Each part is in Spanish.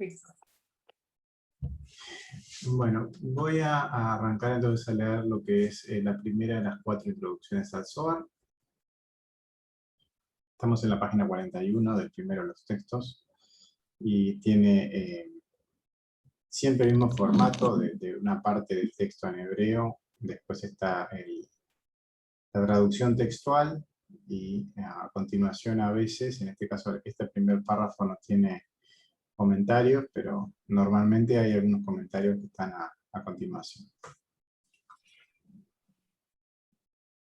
Listo. Bueno, voy a arrancar entonces a leer lo que es la primera de las 4 introducciones al SOAR. Estamos en la página 41 del primero de los textos y tiene siempre el mismo formato de una parte del texto en hebreo, después está la traducción textual y a continuación a veces, en este caso este primer párrafo no tiene comentarios, pero normalmente hay algunos comentarios que están a continuación.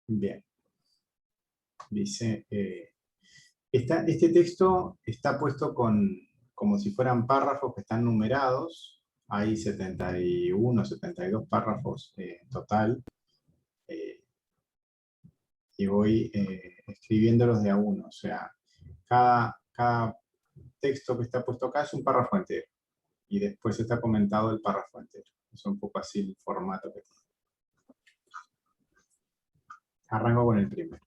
Bien. Dice, este texto está puesto como si fueran párrafos que están numerados. Hay 71, 72 párrafos en total. Y voy escribiéndolos de a uno. O sea, cada texto que está puesto acá es un párrafo entero. Y después está comentado el párrafo entero. Es un poco así el formato que tiene. Arranco con el primero.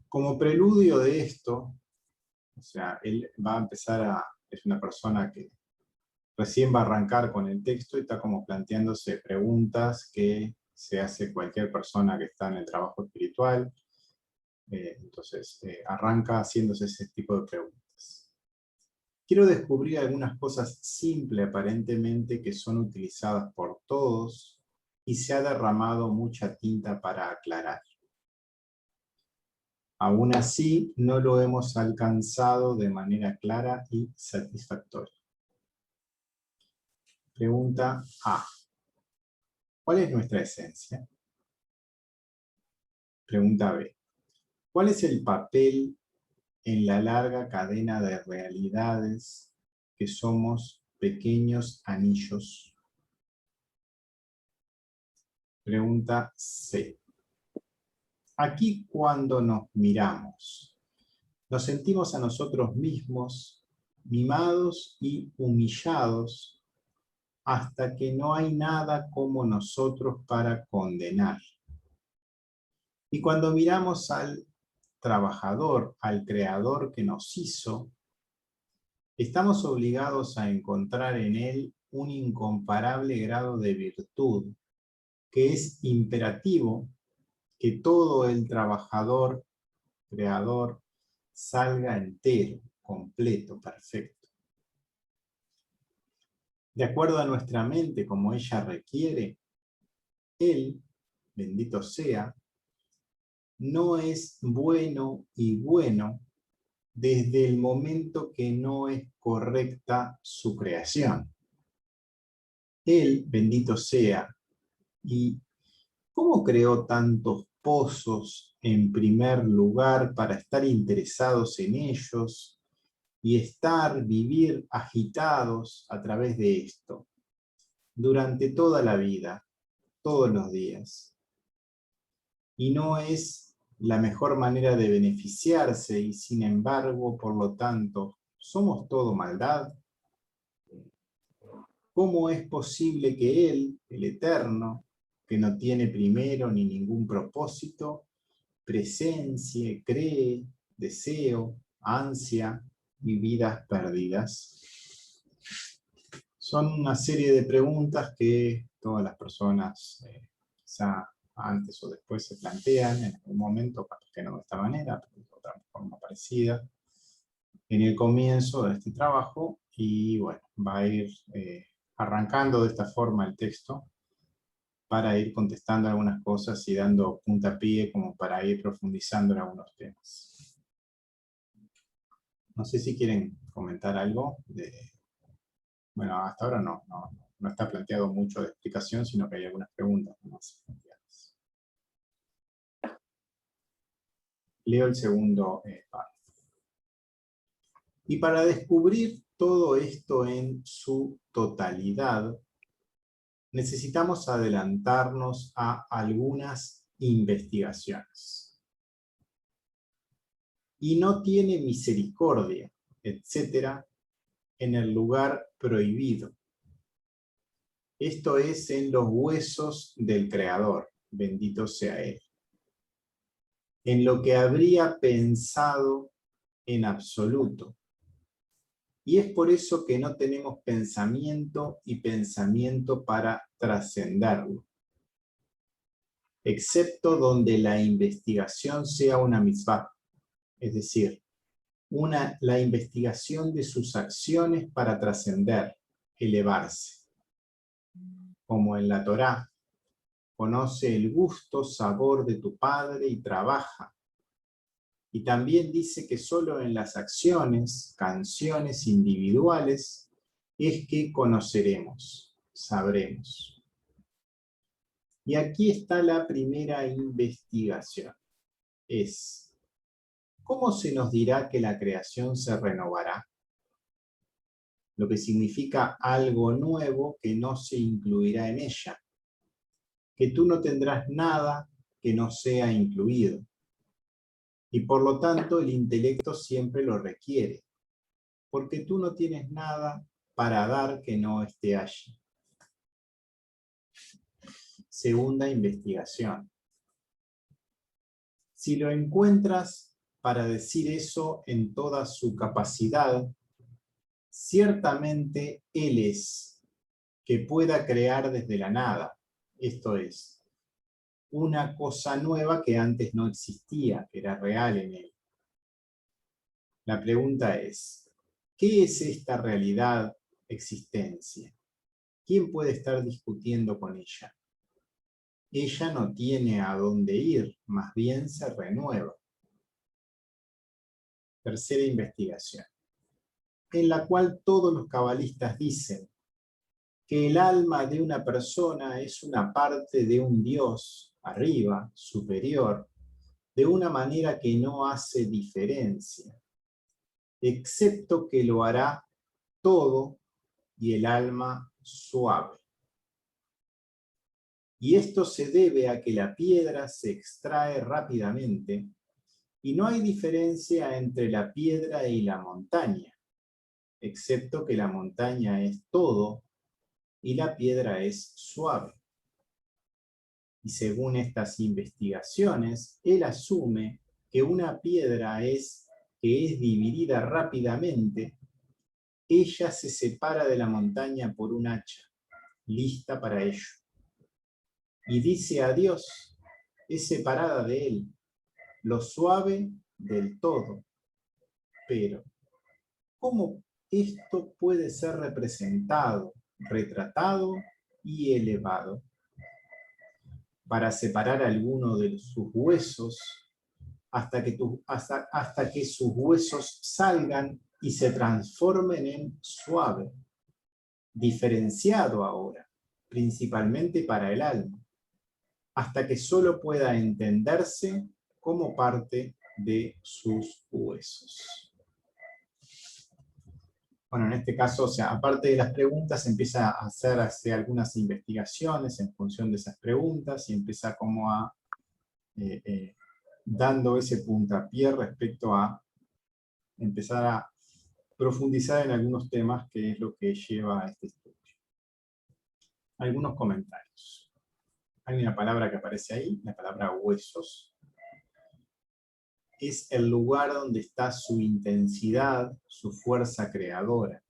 Como preludio de esto, o sea, él va a empezar es una persona que recién va a arrancar con el texto y está como planteándose preguntas que se hace cualquier persona que está en el trabajo espiritual. Entonces, arranca haciéndose ese tipo de preguntas. Quiero descubrir algunas cosas simples aparentemente que son utilizadas por todos y se ha derramado mucha tinta para aclarar. Aún así, no lo hemos alcanzado de manera clara y satisfactoria. Pregunta A. ¿Cuál es nuestra esencia? Pregunta B. ¿Cuál es el papel en la larga cadena de realidades que somos pequeños anillos? Pregunta C. Aquí cuando nos miramos, nos sentimos a nosotros mismos mimados y humillados hasta que no hay nada como nosotros para condenar. Y cuando miramos al trabajador, al creador que nos hizo, estamos obligados a encontrar en él un incomparable grado de virtud, que es imperativo que todo el trabajador, creador, salga entero, completo, perfecto. De acuerdo a nuestra mente, como ella requiere, él, bendito sea, no es bueno y bueno desde el momento que no es correcta su creación. Él, bendito sea, ¿y cómo creó tantos pozos en primer lugar para estar interesados en ellos y vivir agitados a través de esto, durante toda la vida, todos los días? Y no es la mejor manera de beneficiarse y sin embargo, por lo tanto, ¿somos todo maldad? ¿Cómo es posible que Él, el Eterno, que no tiene primero ni ningún propósito, presencie, cree, deseo, ansia y vidas perdidas? Son una serie de preguntas que todas las personas, quizá antes o después, se plantean en algún momento, que no de esta manera, pero de otra forma parecida, en el comienzo de este trabajo, y bueno, va a ir arrancando de esta forma el texto para ir contestando algunas cosas y dando puntapié como para ir profundizando en algunos temas. No sé si quieren comentar algo. Bueno, hasta ahora no está planteado mucho de explicación, sino que hay algunas preguntas más planteadas. Leo el segundo párrafo. Y para descubrir todo esto en su totalidad, necesitamos adelantarnos a algunas investigaciones. Y no tiene misericordia, etcétera, en el lugar prohibido. Esto es en los huesos del Creador, bendito sea Él. En lo que habría pensado en absoluto, Y es por eso que no tenemos pensamiento y pensamiento para trascenderlo, excepto donde la investigación sea una mitzvah, es decir, la investigación de sus acciones para trascender, elevarse. Como en la Torá, conoce el gusto, sabor de tu padre y trabaja. Y también dice que solo en las acciones, canciones individuales, es que conoceremos, sabremos. Y aquí está la primera investigación. Es, ¿cómo se nos dirá que la creación se renovará? Lo que significa algo nuevo que no se incluirá en ella. Que tú no tendrás nada que no sea incluido. Y por lo tanto el intelecto siempre lo requiere, porque tú no tienes nada para dar que no esté allí. Segunda investigación. Si lo encuentras para decir eso en toda su capacidad, ciertamente Él es, que pueda crear desde la nada, esto es, una cosa nueva que antes no existía, que era real en Él. La pregunta es, ¿qué es esta realidad, existencia? ¿Quién puede estar discutiendo con ella? Ella no tiene a dónde ir, más bien se renueva. Tercera investigación, en la cual todos los cabalistas dicen que el alma de una persona es una parte de un Dios, arriba, superior, de una manera que no hace diferencia, excepto que lo hará todo y el alma suave. Y esto se debe a que la piedra se extrae rápidamente y no hay diferencia entre la piedra y la montaña, excepto que la montaña es todo y la piedra es suave. Y según estas investigaciones, él asume que una piedra que es dividida rápidamente, ella se separa de la montaña por un hacha, lista para ello. Y dice a Dios, es separada de él, lo suave del todo. Pero, ¿cómo esto puede ser representado, retratado y elevado? Para separar alguno de sus huesos hasta que sus huesos salgan y se transformen en suave, diferenciado ahora, principalmente para el alma, hasta que solo pueda entenderse como parte de sus huesos. Bueno, en este caso, o sea, aparte de las preguntas, empieza a hacer algunas investigaciones en función de esas preguntas y empieza como a dando ese puntapié respecto a empezar a profundizar en algunos temas, que es lo que lleva a este estudio. Algunos comentarios. Hay una palabra que aparece ahí, la palabra huesos. Es el lugar donde está su intensidad, su fuerza creadora.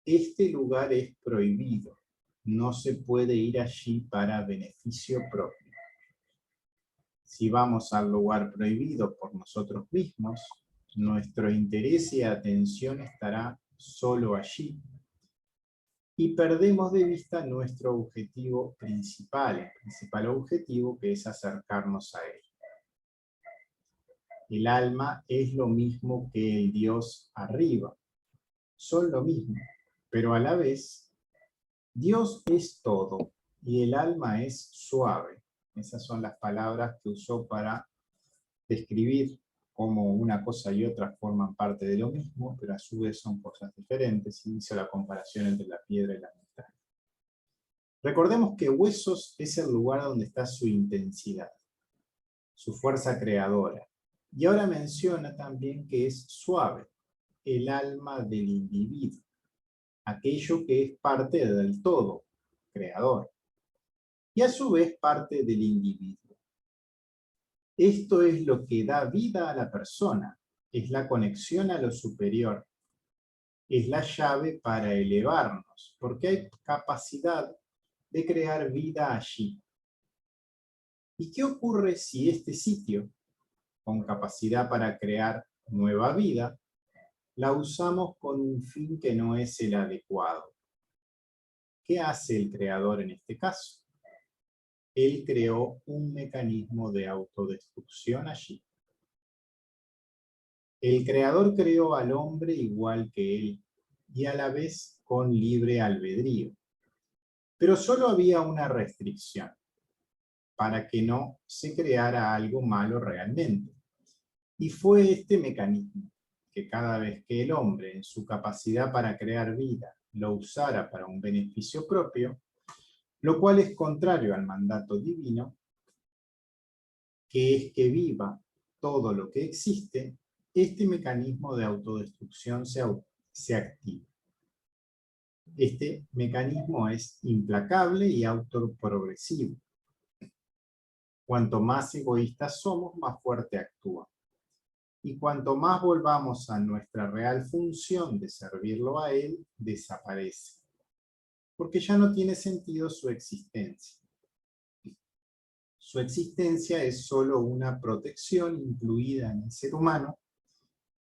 Este lugar es prohibido. No se puede ir allí para beneficio propio. Si vamos al lugar prohibido por nosotros mismos, nuestro interés y atención estará solo allí. Y perdemos de vista nuestro objetivo principal, el principal objetivo, que es acercarnos a Él. El alma es lo mismo que el Dios arriba. Son lo mismo, pero a la vez, Dios es todo y el alma es suave. Esas son las palabras que usó para describir cómo una cosa y otra forman parte de lo mismo, pero a su vez son cosas diferentes, y hizo la comparación entre la piedra y la montaña. Recordemos que huesos es el lugar donde está su intensidad, su fuerza creadora. Y ahora menciona también que es suave, el alma del individuo, aquello que es parte del todo, creador, y a su vez parte del individuo. Esto es lo que da vida a la persona, es la conexión a lo superior, es la llave para elevarnos, porque hay capacidad de crear vida allí. ¿Y qué ocurre si este sitio, con capacidad para crear nueva vida, la usamos con un fin que no es el adecuado? ¿Qué hace el creador en este caso? Él creó un mecanismo de autodestrucción allí. El creador creó al hombre igual que él, y a la vez con libre albedrío. Pero solo había una restricción, para que no se creara algo malo realmente. Y fue este mecanismo, que cada vez que el hombre, en su capacidad para crear vida, lo usara para un beneficio propio, lo cual es contrario al mandato divino, que es que viva todo lo que existe, este mecanismo de autodestrucción se activa. Este mecanismo es implacable y autoprogresivo. Cuanto más egoístas somos, más fuerte actúa. Y cuanto más volvamos a nuestra real función de servirlo a él, desaparece. Porque ya no tiene sentido su existencia. Su existencia es solo una protección incluida en el ser humano,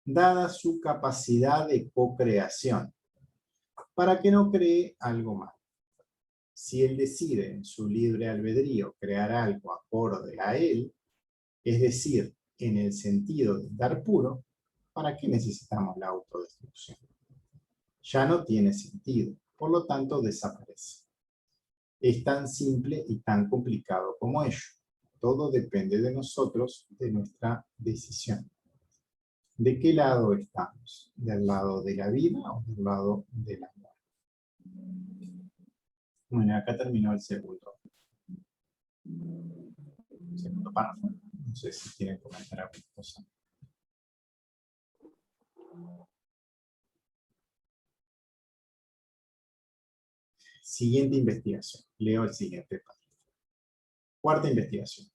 dada su capacidad de co-creación, para que no cree algo malo. Si él decide en su libre albedrío crear algo acorde a él, es decir, en el sentido de dar puro, ¿para qué necesitamos la autodestrucción? Ya no tiene sentido, por lo tanto desaparece. Es tan simple y tan complicado como ello. Todo depende de nosotros, de nuestra decisión. ¿De qué lado estamos? ¿Del lado de la vida o del lado de la muerte? Bueno, acá terminó el segundo párrafo. No sé si quieren comentar alguna cosa. Siguiente investigación. Leo el siguiente párrafo. Cuarta investigación.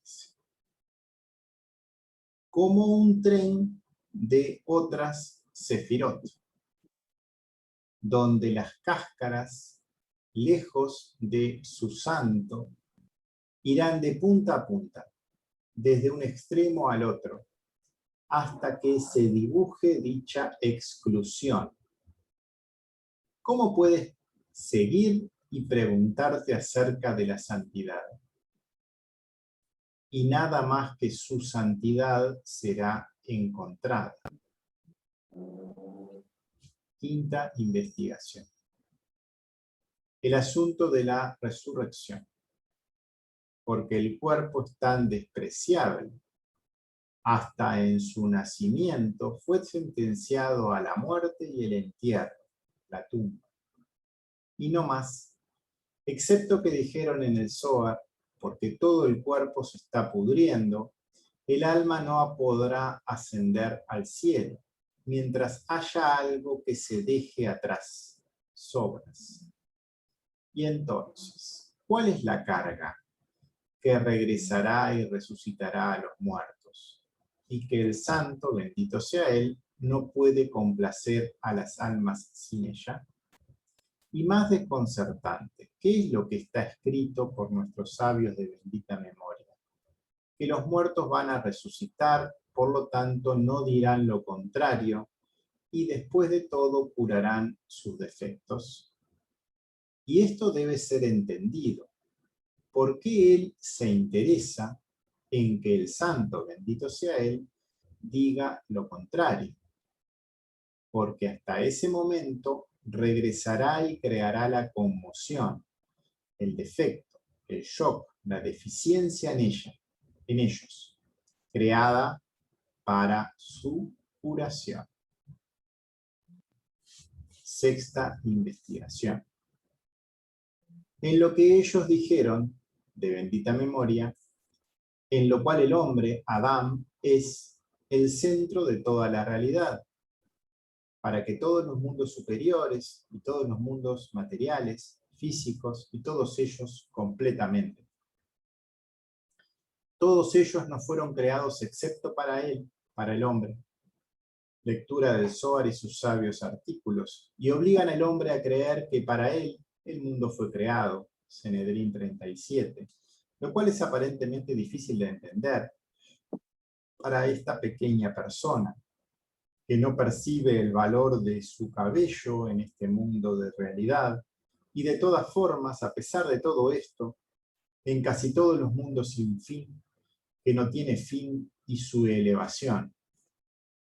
Como un tren de otras sefirot, donde las cáscaras, lejos de su santo, irán de punta a punta, desde un extremo al otro, hasta que se dibuje dicha exclusión. ¿Cómo puedes seguir y preguntarte acerca de la santidad? Y nada más que su santidad será encontrada. Quinta investigación. El asunto de la resurrección. Porque el cuerpo es tan despreciable, hasta en su nacimiento fue sentenciado a la muerte y el entierro, la tumba. Y no más, excepto que dijeron en el Zohar, porque todo el cuerpo se está pudriendo, el alma no podrá ascender al cielo, mientras haya algo que se deje atrás, sobras. Y entonces, ¿cuál es la carga? Que regresará y resucitará a los muertos, y que el santo, bendito sea él, no puede complacer a las almas sin ella. Y más desconcertante, ¿qué es lo que está escrito por nuestros sabios de bendita memoria? Que los muertos van a resucitar, por lo tanto no dirán lo contrario, y después de todo curarán sus defectos. Y esto debe ser entendido. ¿Por qué él se interesa en que el santo, bendito sea él, diga lo contrario? Porque hasta ese momento regresará y creará la conmoción, el defecto, el shock, la deficiencia en ellos, creada para su curación. Sexta investigación. En lo que ellos dijeron, de bendita memoria, en lo cual el hombre, Adán, es el centro de toda la realidad, para que todos los mundos superiores y todos los mundos materiales, físicos y todos ellos completamente. Todos ellos no fueron creados excepto para él, para el hombre. lectura del Zohar y sus sabios artículos, y obligan al hombre a creer que para él el mundo fue creado, Sanedrín 37, lo cual es aparentemente difícil de entender para esta pequeña persona, que no percibe el valor de su cabello en este mundo de realidad, y de todas formas, a pesar de todo esto, en casi todos los mundos sin fin, que no tiene fin y su elevación.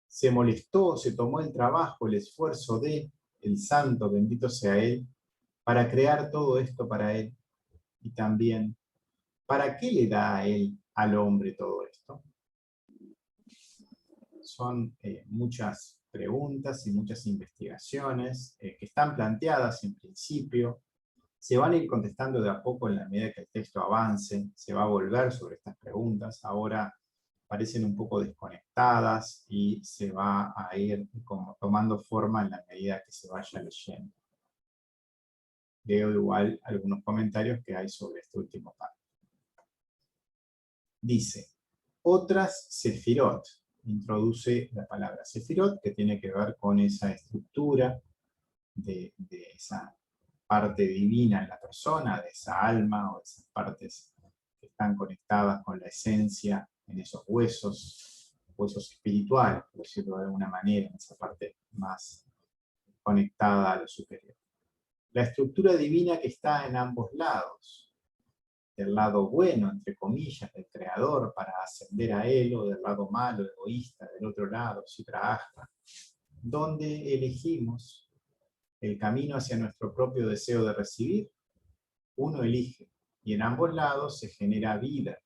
Se molestó, se tomó el trabajo, el esfuerzo de el santo, bendito sea él, para crear todo esto para él. Y también, ¿para qué le da a él, al hombre, todo esto? Son muchas preguntas y muchas investigaciones que están planteadas en principio. Se van a ir contestando de a poco en la medida que el texto avance, se va a volver sobre estas preguntas. Ahora parecen un poco desconectadas y se va a ir como tomando forma en la medida que se vaya leyendo. Leo igual algunos comentarios que hay sobre este último párrafo. Dice, otras sefirot. Introduce la palabra sefirot, que tiene que ver con esa estructura de esa parte divina en la persona, de esa alma o de esas partes que están conectadas con la esencia en esos huesos espirituales, por decirlo de alguna manera, en esa parte más conectada a lo superior. La estructura divina que está en ambos lados, del lado bueno, entre comillas, del creador para ascender a él, o del lado malo, egoísta, del otro lado, Sitra Ahra, donde elegimos el camino hacia nuestro propio deseo de recibir, uno elige, y en ambos lados se genera vida,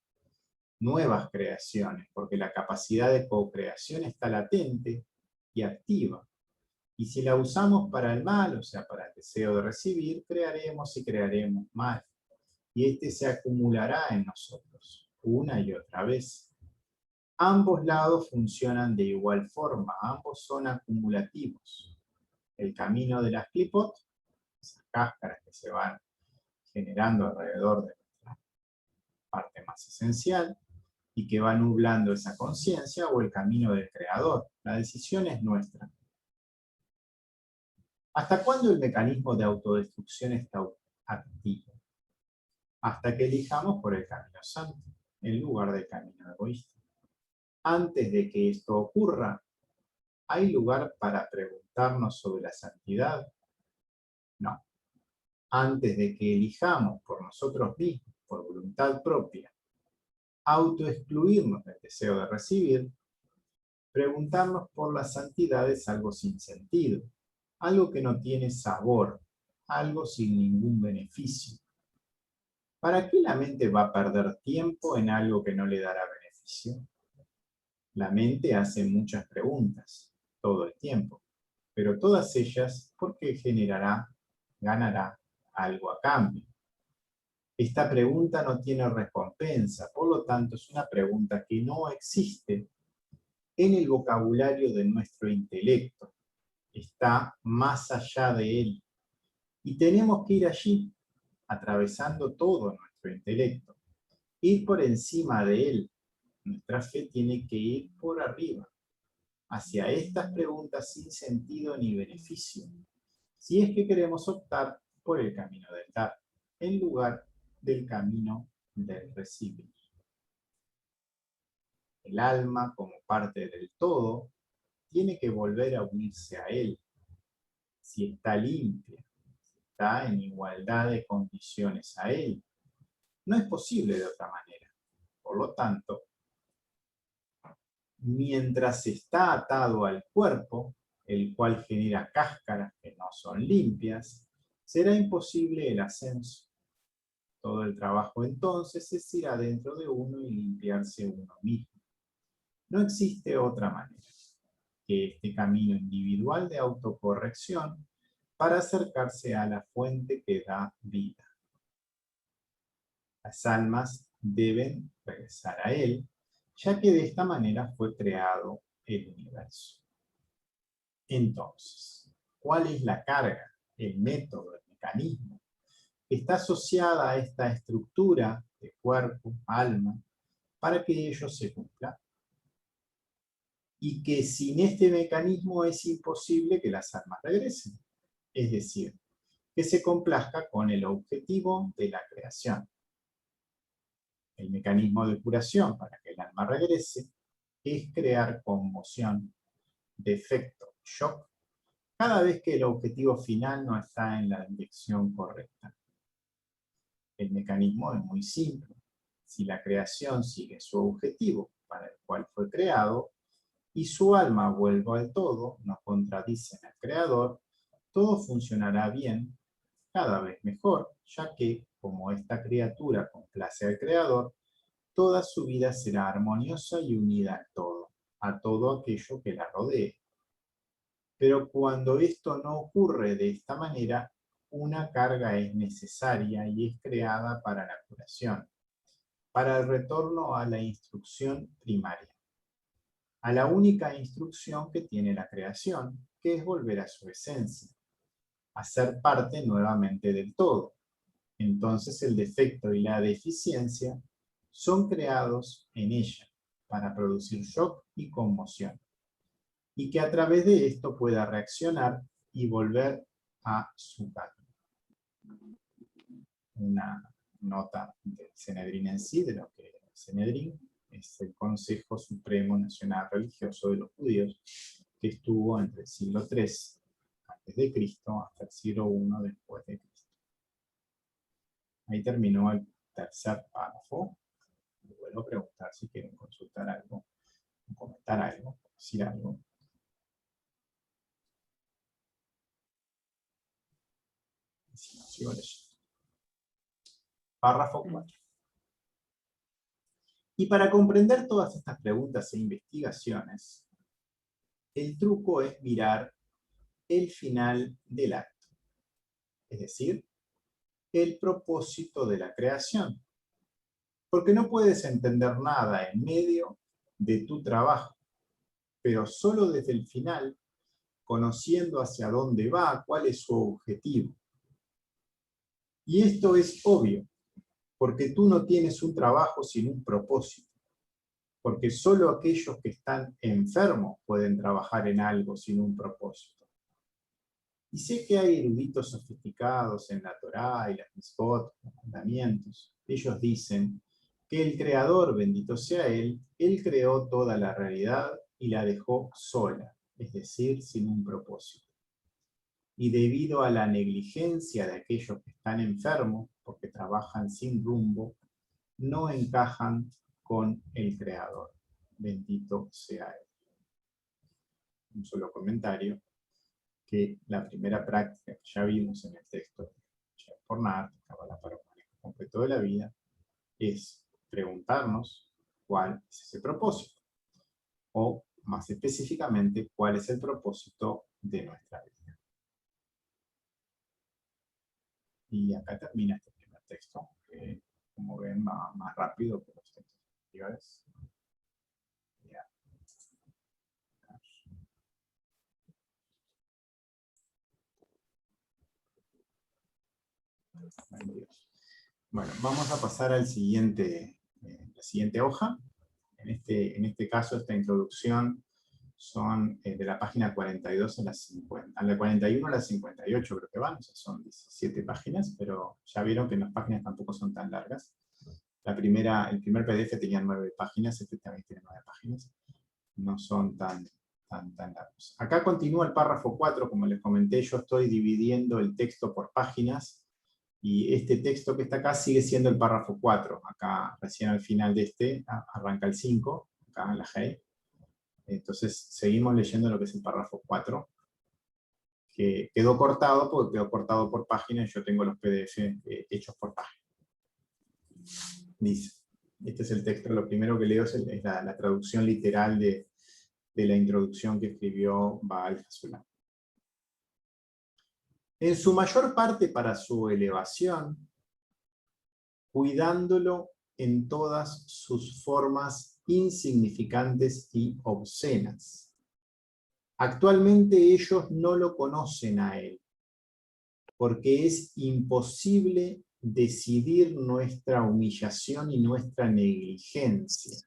nuevas creaciones, porque la capacidad de co-creación está latente y activa. Y si la usamos para el mal, o sea, para el deseo de recibir, crearemos y crearemos mal. Y este se acumulará en nosotros, una y otra vez. Ambos lados funcionan de igual forma, ambos son acumulativos. El camino de las clipot, esas cáscaras que se van generando alrededor de nuestra parte más esencial, y que va nublando esa conciencia, o el camino del creador. La decisión es nuestra. ¿Hasta cuándo el mecanismo de autodestrucción está activo? Hasta que elijamos por el camino santo, en lugar del camino egoísta. Antes de que esto ocurra, ¿hay lugar para preguntarnos sobre la santidad? No. Antes de que elijamos por nosotros mismos, por voluntad propia, autoexcluirnos del deseo de recibir, preguntarnos por la santidad es algo sin sentido, algo que no tiene sabor, algo sin ningún beneficio. ¿Para qué la mente va a perder tiempo en algo que no le dará beneficio? La mente hace muchas preguntas, todo el tiempo, pero todas ellas porque ganará algo a cambio. Esta pregunta no tiene recompensa, por lo tanto es una pregunta que no existe en el vocabulario de nuestro intelecto. Está más allá de él. Y tenemos que ir allí, atravesando todo nuestro intelecto. Ir por encima de él. Nuestra fe tiene que ir por arriba, hacia estas preguntas sin sentido ni beneficio, si es que queremos optar por el camino del dar, en lugar del camino del recibir. El alma, como parte del todo, tiene que volver a unirse a él, si está limpia, si está en igualdad de condiciones a él. No es posible de otra manera. Por lo tanto, mientras está atado al cuerpo, el cual genera cáscaras que no son limpias, será imposible el ascenso. Todo el trabajo entonces es ir adentro de uno y limpiarse uno mismo. No existe otra manera que este camino individual de autocorrección para acercarse a la fuente que da vida. Las almas deben regresar a él, ya que de esta manera fue creado el universo. Entonces, ¿cuál es la carga, el método, el mecanismo que está asociada a esta estructura de cuerpo, alma, para que ello se cumpla? y que sin este mecanismo es imposible que las almas regresen. Es decir, que se complazca con el objetivo de la creación. El mecanismo de curación para que el alma regrese es crear conmoción, defecto, shock, cada vez que el objetivo final no está en la dirección correcta. El mecanismo es muy simple. Si la creación sigue su objetivo para el cual fue creado, y su alma vuelve al todo, no contradicen al creador, todo funcionará bien, cada vez mejor, ya que, como esta criatura complace al creador, toda su vida será armoniosa y unida a todo aquello que la rodee. Pero cuando esto no ocurre de esta manera, una carga es necesaria y es creada para la curación, para el retorno a la instrucción primaria, a la única instrucción que tiene la creación, que es volver a su esencia, a ser parte nuevamente del todo. Entonces el defecto y la deficiencia son creados en ella, para producir shock y conmoción, y que a través de esto pueda reaccionar y volver a su calma. Una nota del Sanedrín en sí, de lo que el Sanedrín es el Consejo Supremo Nacional Religioso de los Judíos, que estuvo entre el siglo III a.C. hasta el siglo I después de Cristo. Ahí terminó el tercer párrafo. Les vuelvo a preguntar si quieren consultar algo, comentar algo, decir algo. Si no, sigo leyendo. Párrafo 4. Y para comprender todas estas preguntas e investigaciones, el truco es mirar el final del acto, es decir, el propósito de la creación. Porque no puedes entender nada en medio de tu trabajo, pero solo desde el final, conociendo hacia dónde va, cuál es su objetivo. Y esto es obvio, porque tú no tienes un trabajo sin un propósito. Porque solo aquellos que están enfermos pueden trabajar en algo sin un propósito. Y sé que hay eruditos sofisticados en la Torá y las Mitzvot, los mandamientos. Ellos dicen que el Creador, bendito sea Él creó toda la realidad y la dejó sola, es decir, sin un propósito. Y debido a la negligencia de aquellos que están enfermos, porque trabajan sin rumbo, no encajan con el Creador. Bendito sea Él. Un solo comentario, que la primera práctica que ya vimos en el texto de Pornar, Kabbalah para un manejo completo de la vida, es preguntarnos cuál es ese propósito, o más específicamente, cuál es el propósito de nuestra vida. Y acá termina este primer texto, que como ven va más rápido que los textos anteriores. Bueno, vamos a pasar al siguiente, la siguiente hoja. En este caso, esta introducción son de la página 42 a la 50, a la 41 a la 58 creo que van, o sea, son 17 páginas, pero ya vieron que las páginas tampoco son tan largas. El primer PDF tenía 9 páginas, este también tiene 9 páginas. No son tan largos. Acá continúa el párrafo 4, como les comenté, yo estoy dividiendo el texto por páginas, y este texto que está acá sigue siendo el párrafo 4. Acá, recién al final de este, arranca el 5, acá en la G. Entonces, seguimos leyendo lo que es el párrafo 4, que quedó cortado, porque quedó cortado por página, y yo tengo los PDF hechos por página. Dice, este es el texto, lo primero que leo es la traducción literal de la introducción que escribió Baal Hasulam. En su mayor parte para su elevación, cuidándolo en todas sus formas insignificantes y obscenas. Actualmente ellos no lo conocen a él, porque es imposible decidir nuestra humillación y nuestra negligencia.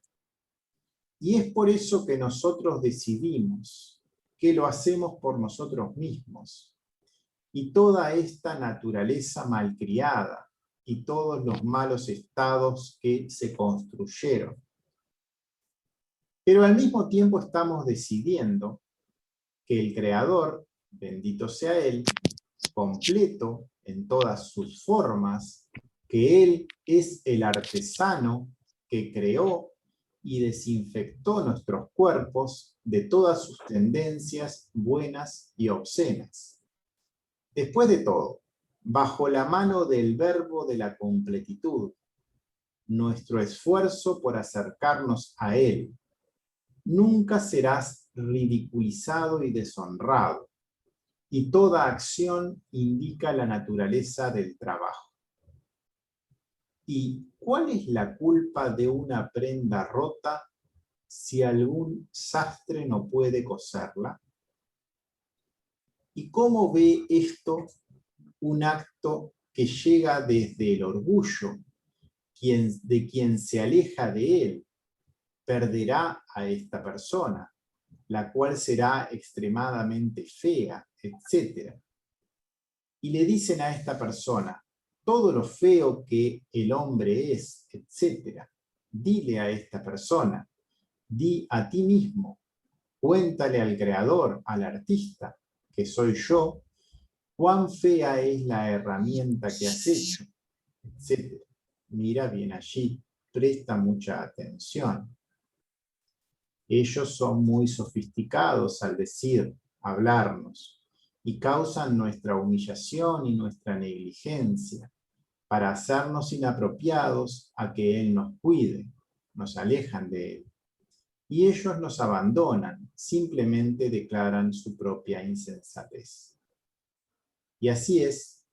Y es por eso que nosotros decidimos que lo hacemos por nosotros mismos. Y toda esta naturaleza malcriada y todos los malos estados que se construyeron. Pero al mismo tiempo estamos decidiendo que el Creador, bendito sea Él, completo en todas sus formas, que Él es el artesano que creó y desinfectó nuestros cuerpos de todas sus tendencias buenas y obscenas. Después de todo, bajo la mano del verbo de la completitud, nuestro esfuerzo por acercarnos a Él nunca serás ridiculizado y deshonrado, y toda acción indica la naturaleza del trabajo. ¿Y cuál es la culpa de una prenda rota si algún sastre no puede coserla? ¿Y cómo ve esto un acto que llega desde el orgullo? De quien se aleja de él perderá a esta persona, la cual será extremadamente fea, etc. Y le dicen a esta persona, todo lo feo que el hombre es, etc. Dile a esta persona, di a ti mismo, cuéntale al creador, al artista, que soy yo, cuán fea es la herramienta que has hecho, etc. Mira bien allí, presta mucha atención. Ellos son muy sofisticados al decir, hablarnos, y causan nuestra humillación y nuestra negligencia, para hacernos inapropiados a que Él nos cuide, nos alejan de Él. Y ellos nos abandonan, simplemente declaran su propia insensatez. Y así es,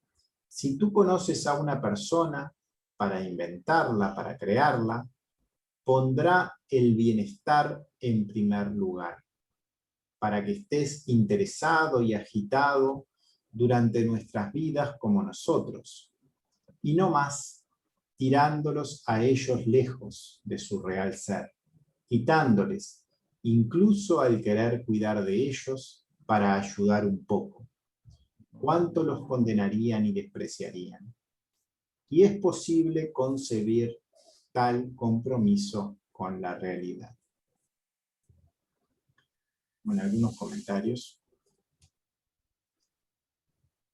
si tú conoces a una persona para inventarla, para crearla, pondrá el bienestar en primer lugar, para que estés interesado y agitado durante nuestras vidas como nosotros, y no más tirándolos a ellos lejos de su real ser, quitándoles incluso al querer cuidar de ellos para ayudar un poco. ¿Cuánto los condenarían y despreciarían? Y es posible concebir tal compromiso con la realidad. Bueno, algunos comentarios.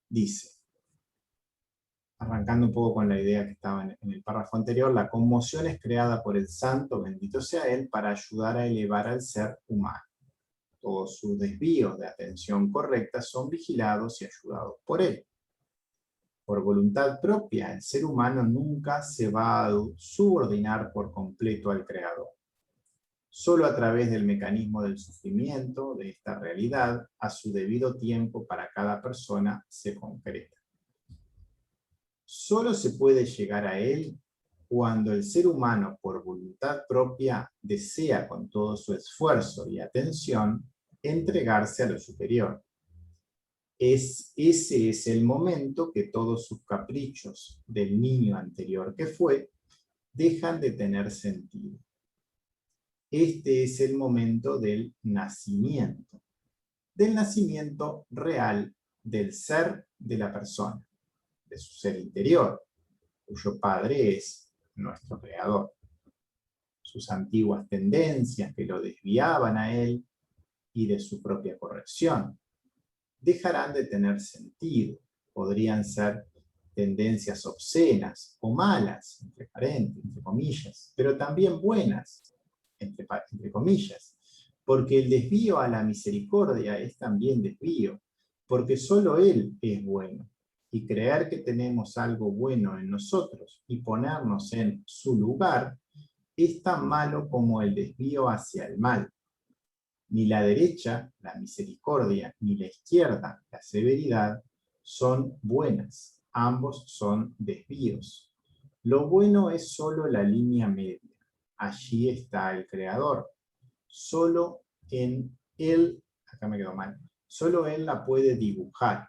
Dice, arrancando un poco con la idea que estaba en el párrafo anterior, la conmoción es creada por el santo, bendito sea él, para ayudar a elevar al ser humano. Todos sus desvíos de atención correcta son vigilados y ayudados por él. Por voluntad propia, el ser humano nunca se va a subordinar por completo al Creador. Solo a través del mecanismo del sufrimiento, de esta realidad, a su debido tiempo para cada persona se concreta. Solo se puede llegar a él cuando el ser humano, por voluntad propia, desea con todo su esfuerzo y atención entregarse a lo superior. Ese es el momento que todos sus caprichos del niño anterior que fue dejan de tener sentido. Este es el momento del nacimiento real del ser de la persona, de su ser interior, cuyo padre es nuestro creador. Sus antiguas tendencias que lo desviaban a él y de su propia corrección dejarán de tener sentido. Podrían ser tendencias obscenas o malas, entre paréntesis, entre comillas, pero también buenas, entre comillas, porque el desvío a la misericordia es también desvío, porque solo Él es bueno, y creer que tenemos algo bueno en nosotros y ponernos en su lugar es tan malo como el desvío hacia el mal. Ni la derecha, la misericordia, ni la izquierda, la severidad, son buenas. Ambos son desvíos. Lo bueno es solo la línea media. Allí está el Creador. Solo en Él, acá me quedó mal, solo Él la puede dibujar.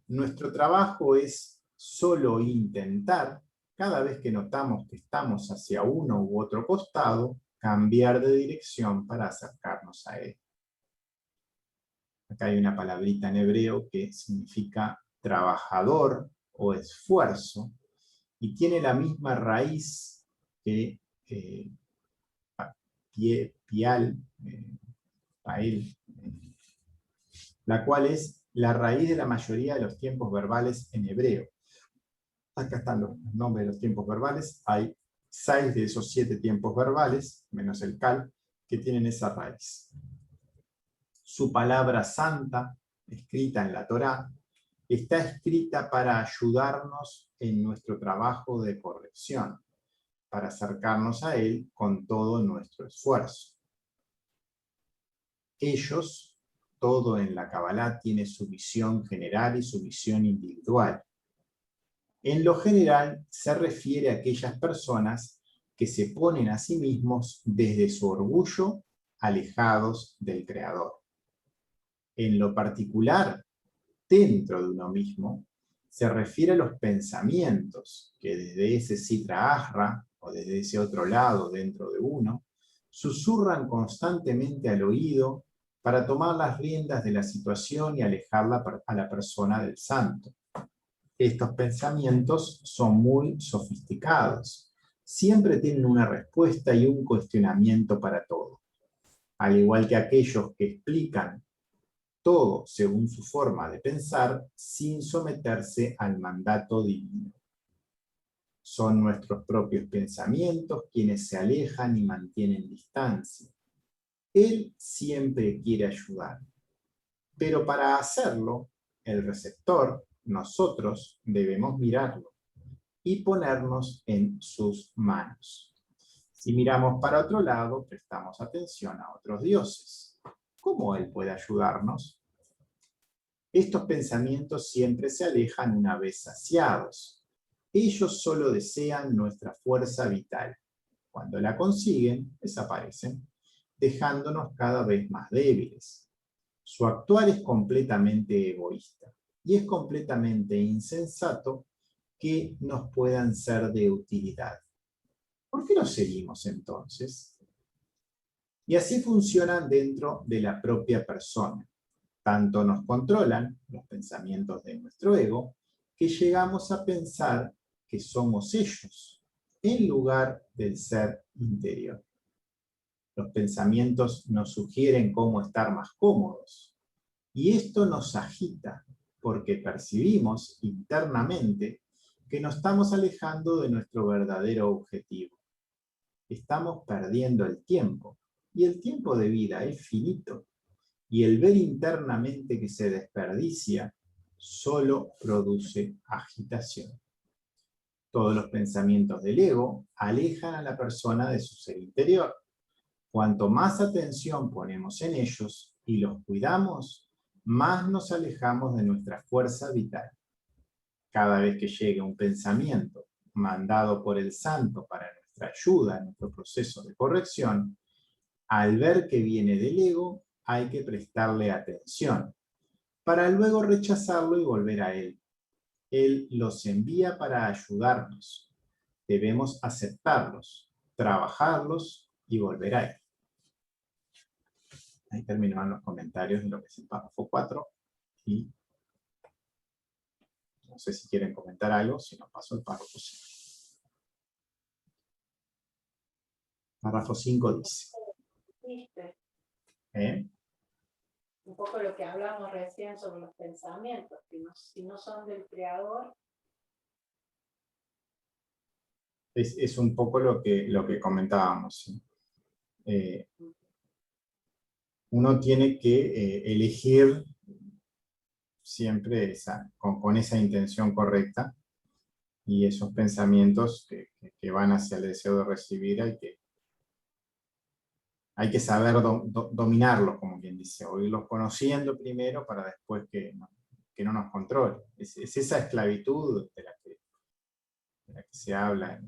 Nuestro trabajo es solo intentar, cada vez que notamos que estamos hacia uno u otro costado, cambiar de dirección para acercarnos a Él. Acá hay una palabrita en hebreo que significa trabajador o esfuerzo, y tiene la misma raíz que pial, pael, la cual es la raíz de la mayoría de los tiempos verbales en hebreo. Acá están los nombres de los tiempos verbales. Hay 6 de esos 7 tiempos verbales, menos el kal, que tienen esa raíz. Su palabra santa, escrita en la Torá, está escrita para ayudarnos en nuestro trabajo de corrección, para acercarnos a Él con todo nuestro esfuerzo. Ellos, todo en la Kabbalah tiene su visión general y su visión individual. En lo general se refiere a aquellas personas que se ponen a sí mismos desde su orgullo alejados del Creador. En lo particular, dentro de uno mismo, se refiere a los pensamientos que desde ese Sitra Ahra, o desde ese otro lado dentro de uno, susurran constantemente al oído para tomar las riendas de la situación y alejarla a la persona del santo. Estos pensamientos son muy sofisticados. Siempre tienen una respuesta y un cuestionamiento para todo. Al igual que aquellos que explican todo según su forma de pensar, sin someterse al mandato divino. Son nuestros propios pensamientos quienes se alejan y mantienen distancia. Él siempre quiere ayudar, pero para hacerlo, el receptor, nosotros, debemos mirarlo y ponernos en sus manos. Si miramos para otro lado, prestamos atención a otros dioses. ¿Cómo Él puede ayudarnos? Estos pensamientos siempre se alejan una vez saciados. Ellos solo desean nuestra fuerza vital. Cuando la consiguen, desaparecen, dejándonos cada vez más débiles. Su actuar es completamente egoísta y es completamente insensato que nos puedan ser de utilidad. ¿Por qué los seguimos entonces? Y así funcionan dentro de la propia persona. Tanto nos controlan los pensamientos de nuestro ego, que llegamos a pensar que somos ellos, en lugar del ser interior. Los pensamientos nos sugieren cómo estar más cómodos, y esto nos agita, porque percibimos internamente que nos estamos alejando de nuestro verdadero objetivo. Estamos perdiendo el tiempo, y el tiempo de vida es finito. Y el ver internamente que se desperdicia solo produce agitación. Todos los pensamientos del ego alejan a la persona de su ser interior. Cuanto más atención ponemos en ellos y los cuidamos, más nos alejamos de nuestra fuerza vital. Cada vez que llegue un pensamiento mandado por el santo para nuestra ayuda en nuestro proceso de corrección, al ver que viene del ego, hay que prestarle atención, para luego rechazarlo y volver a Él. Él los envía para ayudarnos. Debemos aceptarlos, trabajarlos y volver a Él. Ahí terminaron los comentarios de lo que es el párrafo 4. Y no sé si quieren comentar algo, si no paso al párrafo 5. Párrafo 5 dice. Un poco lo que hablamos recién sobre los pensamientos, que si no son del creador. Es un poco lo que comentábamos. ¿Sí? Uno tiene que elegir siempre con esa intención correcta, y esos pensamientos que van hacia el deseo de recibir hay que saber dominarlos, como quien dice, o irlos conociendo primero para después que no nos controle. Es esa esclavitud de la que se habla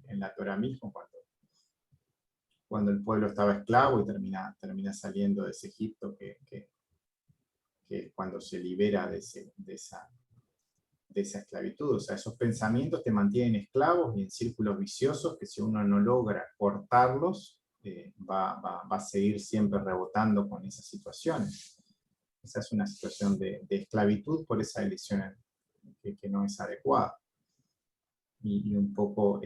en la Torá mismo, cuando el pueblo estaba esclavo y termina saliendo de ese Egipto, que cuando se libera de esa esclavitud. O sea, esos pensamientos te mantienen esclavos y en círculos viciosos que si uno no logra cortarlos, va a seguir siempre rebotando con esas situaciones. Esa es una situación de esclavitud por esa elección que no es adecuada. Y un poco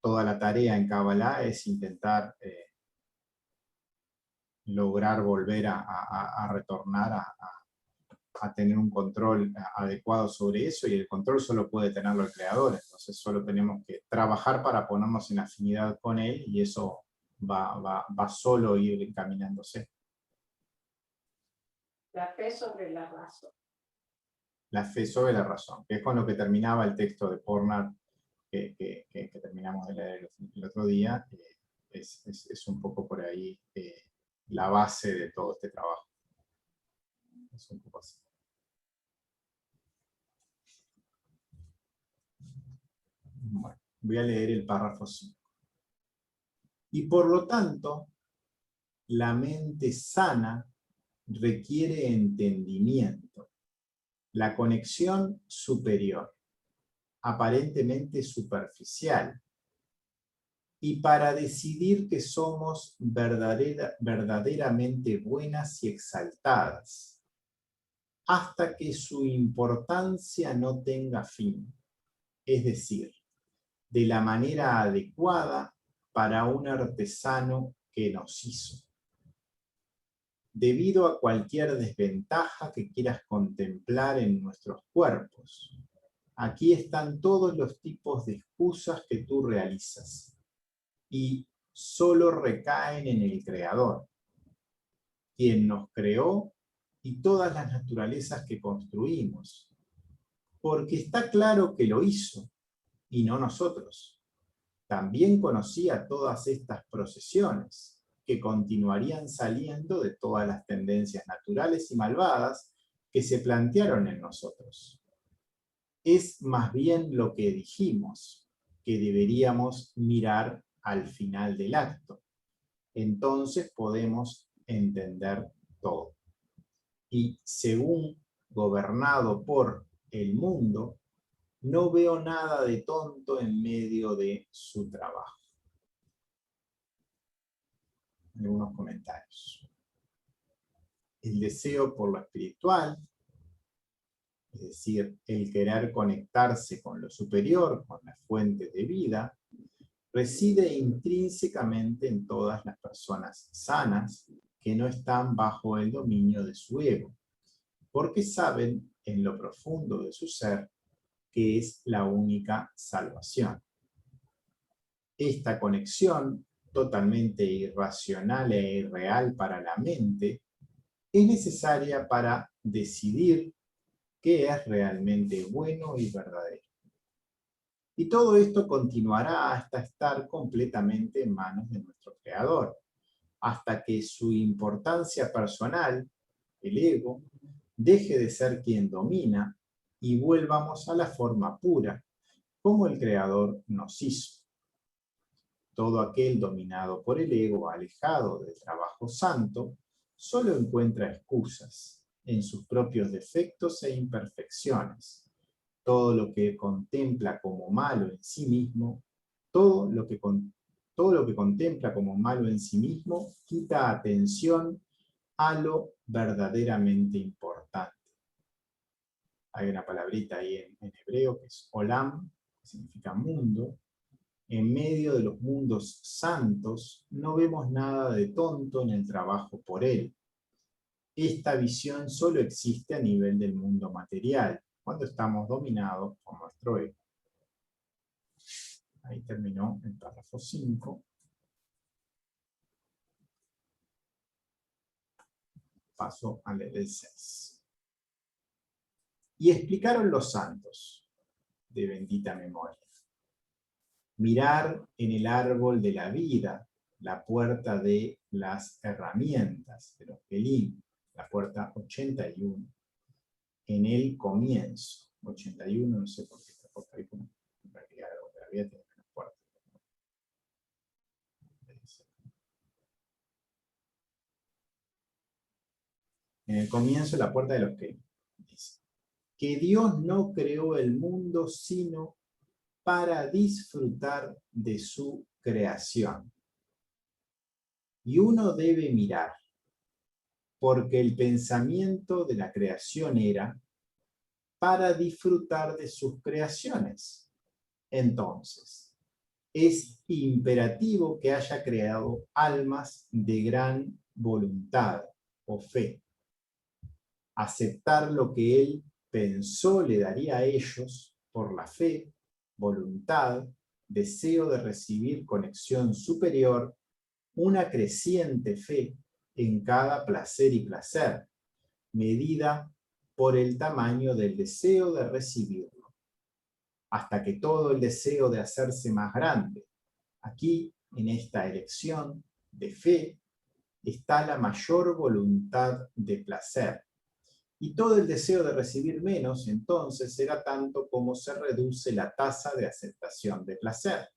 toda la tarea en Kabbalah es intentar lograr volver a retornar a tener un control adecuado sobre eso, y el control solo puede tenerlo el creador. Entonces solo tenemos que trabajar para ponernos en afinidad con él, y eso va solo a ir encaminándose. La fe sobre la razón. La fe sobre la razón, que es con lo que terminaba el texto de Pornar que terminamos de leer el otro día. Es un poco por ahí la base de todo este trabajo. Es un poco así. Bueno, voy a leer el párrafo 5. Y por lo tanto, la mente sana requiere entendimiento, la conexión superior, aparentemente superficial, y para decidir que somos verdaderamente buenas y exaltadas, hasta que su importancia no tenga fin, es decir, de la manera adecuada para un artesano que nos hizo. Debido a cualquier desventaja que quieras contemplar en nuestros cuerpos, aquí están todos los tipos de excusas que tú realizas, y solo recaen en el Creador, quien nos creó y todas las naturalezas que construimos, porque está claro que lo hizo, y no nosotros. También conocía todas estas procesiones, que continuarían saliendo de todas las tendencias naturales y malvadas que se plantearon en nosotros. Es más bien lo que dijimos, que deberíamos mirar al final del acto. Entonces podemos entender todo. Y según gobernado por el mundo, no veo nada de tonto en medio de su trabajo. Algunos comentarios. El deseo por lo espiritual, es decir, el querer conectarse con lo superior, con la fuente de vida, reside intrínsecamente en todas las personas sanas que no están bajo el dominio de su ego, porque saben en lo profundo de su ser que es la única salvación. Esta conexión, totalmente irracional e irreal para la mente, es necesaria para decidir qué es realmente bueno y verdadero. Y todo esto continuará hasta estar completamente en manos de nuestro Creador, hasta que su importancia personal, el ego, deje de ser quien domina y vuelvamos a la forma pura, como el Creador nos hizo. Todo aquel dominado por el ego, alejado del trabajo santo, solo encuentra excusas en sus propios defectos e imperfecciones. Todo lo que contempla como malo en sí mismo, todo lo que contempla como malo en sí mismo, quita atención a lo verdaderamente importante. Hay una palabrita ahí en hebreo que es olam, que significa mundo. En medio de los mundos santos no vemos nada de tonto en el trabajo por él. Esta visión solo existe a nivel del mundo material, cuando estamos dominados por nuestro ego. Ahí terminó el párrafo 5. Paso al 6. Y explicaron los santos, de bendita memoria. Mirar en el árbol de la vida, la puerta de las herramientas, de los kelim, la puerta 81. En el comienzo, 81, no sé por qué está por ahí, como en realidad algo que había tenido una puerta. En el comienzo, la puerta de los kelim. Dice que Dios no creó el mundo sino para disfrutar de su creación. Y uno debe mirar, porque el pensamiento de la creación era para disfrutar de sus creaciones. Entonces, es imperativo que haya creado almas de gran voluntad o fe. Aceptar lo que él pensó le daría a ellos, por la fe, voluntad, deseo de recibir conexión superior, una creciente fe en cada placer y placer, medida por el tamaño del deseo de recibirlo, hasta que todo el deseo de hacerse más grande. Aquí, en esta elección de fe, está la mayor voluntad de placer. Y todo el deseo de recibir menos, entonces, será tanto como se reduce la tasa de aceptación de placer.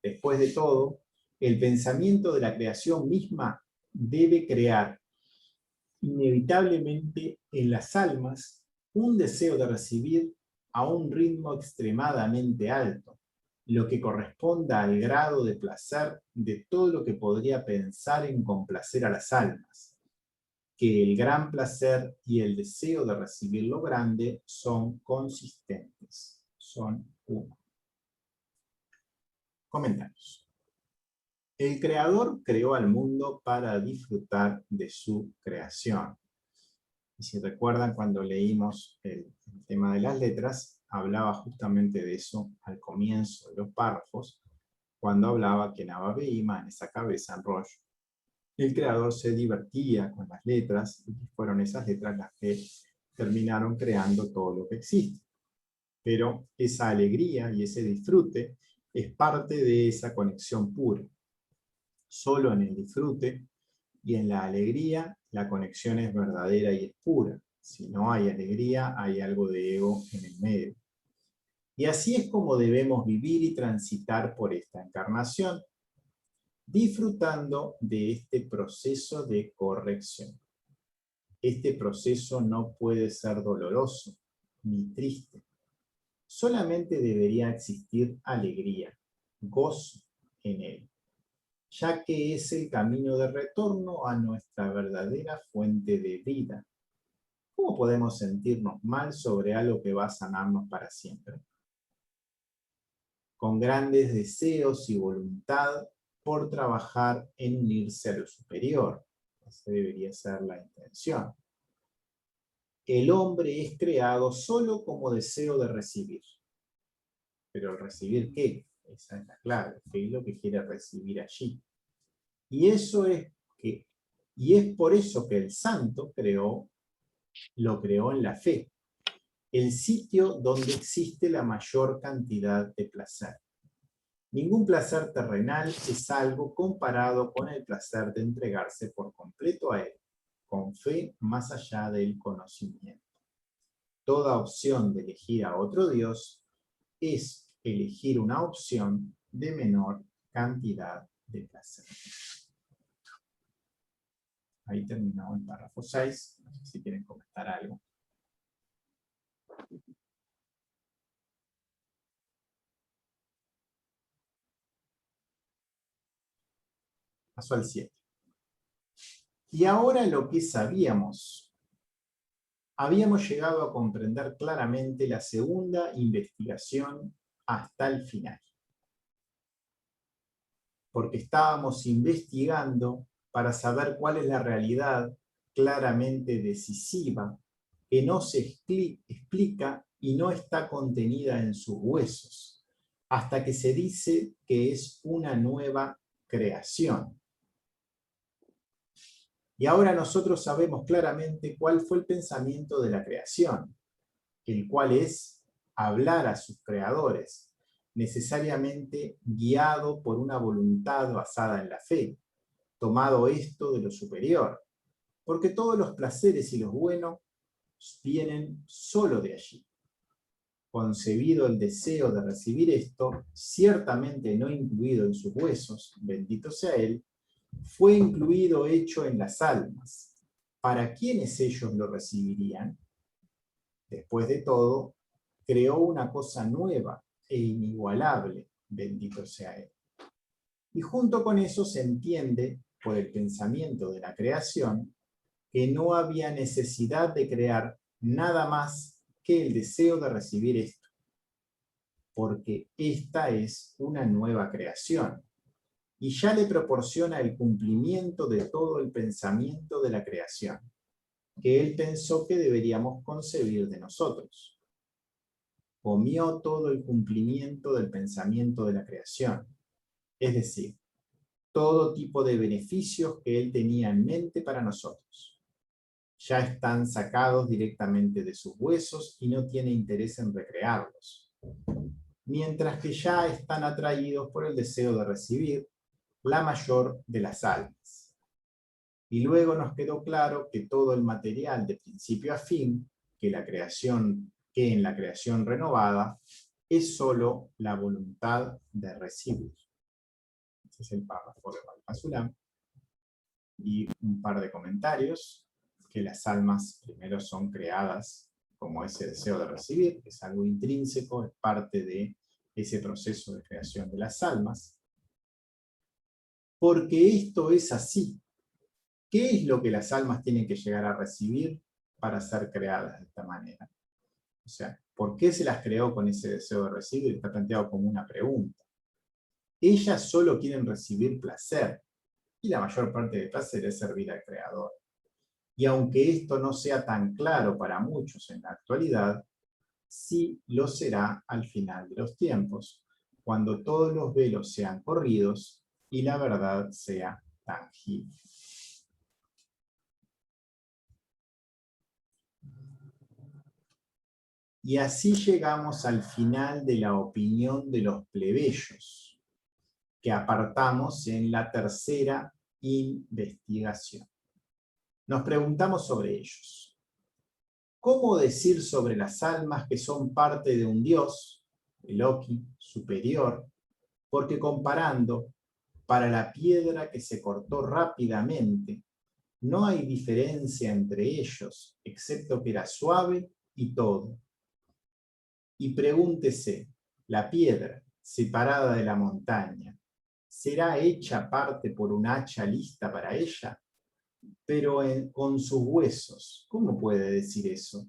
Después de todo, el pensamiento de la creación misma debe crear inevitablemente en las almas un deseo de recibir a un ritmo extremadamente alto, lo que corresponda al grado de placer de todo lo que podría pensar en complacer a las almas, que el gran placer y el deseo de recibir lo grande son consistentes, son uno. Comentarios. El Creador creó al mundo para disfrutar de su creación. Y si recuerdan, cuando leímos el tema de las letras, hablaba justamente de eso al comienzo de los párrafos, cuando hablaba que en Abba Behima, en esa cabeza, en Rosh, el Creador se divertía con las letras, y fueron esas letras las que terminaron creando todo lo que existe. Pero esa alegría y ese disfrute es parte de esa conexión pura. Solo en el disfrute y en la alegría la conexión es verdadera y es pura. Si no hay alegría, hay algo de ego en el medio. Y así es como debemos vivir y transitar por esta encarnación, disfrutando de este proceso de corrección. Este proceso no puede ser doloroso ni triste. Solamente debería existir alegría, gozo en él, ya que es el camino de retorno a nuestra verdadera fuente de vida. ¿Cómo podemos sentirnos mal sobre algo que va a sanarnos para siempre? Con grandes deseos y voluntad por trabajar en unirse a lo superior. Esa debería ser la intención. El hombre es creado solo como deseo de recibir. Pero ¿el recibir qué? Esa es la clave. ¿Qué es lo que quiere recibir allí? Y es por eso que el santo lo creó en la fe, el sitio donde existe la mayor cantidad de placer. Ningún placer terrenal es algo comparado con el placer de entregarse por completo a él, con fe más allá del conocimiento. Toda opción de elegir a otro Dios es elegir una opción de menor cantidad de placer. Ahí terminó el párrafo 6. No sé si quieren comentar algo. Paso al 7. Y ahora lo que sabíamos. Habíamos llegado a comprender claramente la segunda investigación hasta el final. Porque estábamos investigando para saber cuál es la realidad claramente decisiva que no se explica y no está contenida en sus huesos, hasta que se dice que es una nueva creación. Y ahora nosotros sabemos claramente cuál fue el pensamiento de la creación, el cual es hablar a sus creadores, necesariamente guiado por una voluntad basada en la fe, tomado esto de lo superior, porque todos los placeres y los buenos vienen solo de allí. Concebido el deseo de recibir esto, ciertamente no incluido en sus huesos, bendito sea él, fue incluido hecho en las almas. ¿Para quiénes ellos lo recibirían? Después de todo, creó una cosa nueva e inigualable, bendito sea él. Y junto con eso se entiende, por el pensamiento de la creación, que no había necesidad de crear nada más que el deseo de recibir esto, porque esta es una nueva creación, y ya le proporciona el cumplimiento de todo el pensamiento de la creación, que él pensó que deberíamos concebir de nosotros. Comió todo el cumplimiento del pensamiento de la creación, es decir, todo tipo de beneficios que él tenía en mente para nosotros. Ya están sacados directamente de sus huesos y no tiene interés en recrearlos, mientras que ya están atraídos por el deseo de recibir la mayor de las almas. Y luego nos quedó claro que todo el material de principio a fin, que en la creación renovada, es solo la voluntad de recibir. Ese es el párrafo de Valpasulam. Y un par de comentarios, que las almas primero son creadas como ese deseo de recibir, que es algo intrínseco, es parte de ese proceso de creación de las almas. Porque esto es así. ¿Qué es lo que las almas tienen que llegar a recibir para ser creadas de esta manera? O sea, ¿por qué se las creó con ese deseo de recibir? Está planteado como una pregunta. Ellas solo quieren recibir placer, y la mayor parte del placer es servir al Creador. Y aunque esto no sea tan claro para muchos en la actualidad, sí lo será al final de los tiempos, cuando todos los velos sean corridos y la verdad sea tangible. Y así llegamos al final de la opinión de los plebeyos, que apartamos en la tercera investigación. Nos preguntamos sobre ellos. ¿Cómo decir sobre las almas que son parte de un Dios, Eloki, superior? Porque comparando, para la piedra que se cortó rápidamente, no hay diferencia entre ellos, excepto que era suave y todo. Y pregúntese, la piedra, separada de la montaña, ¿será hecha parte por un hacha lista para ella? Pero con sus huesos, ¿cómo puede decir eso?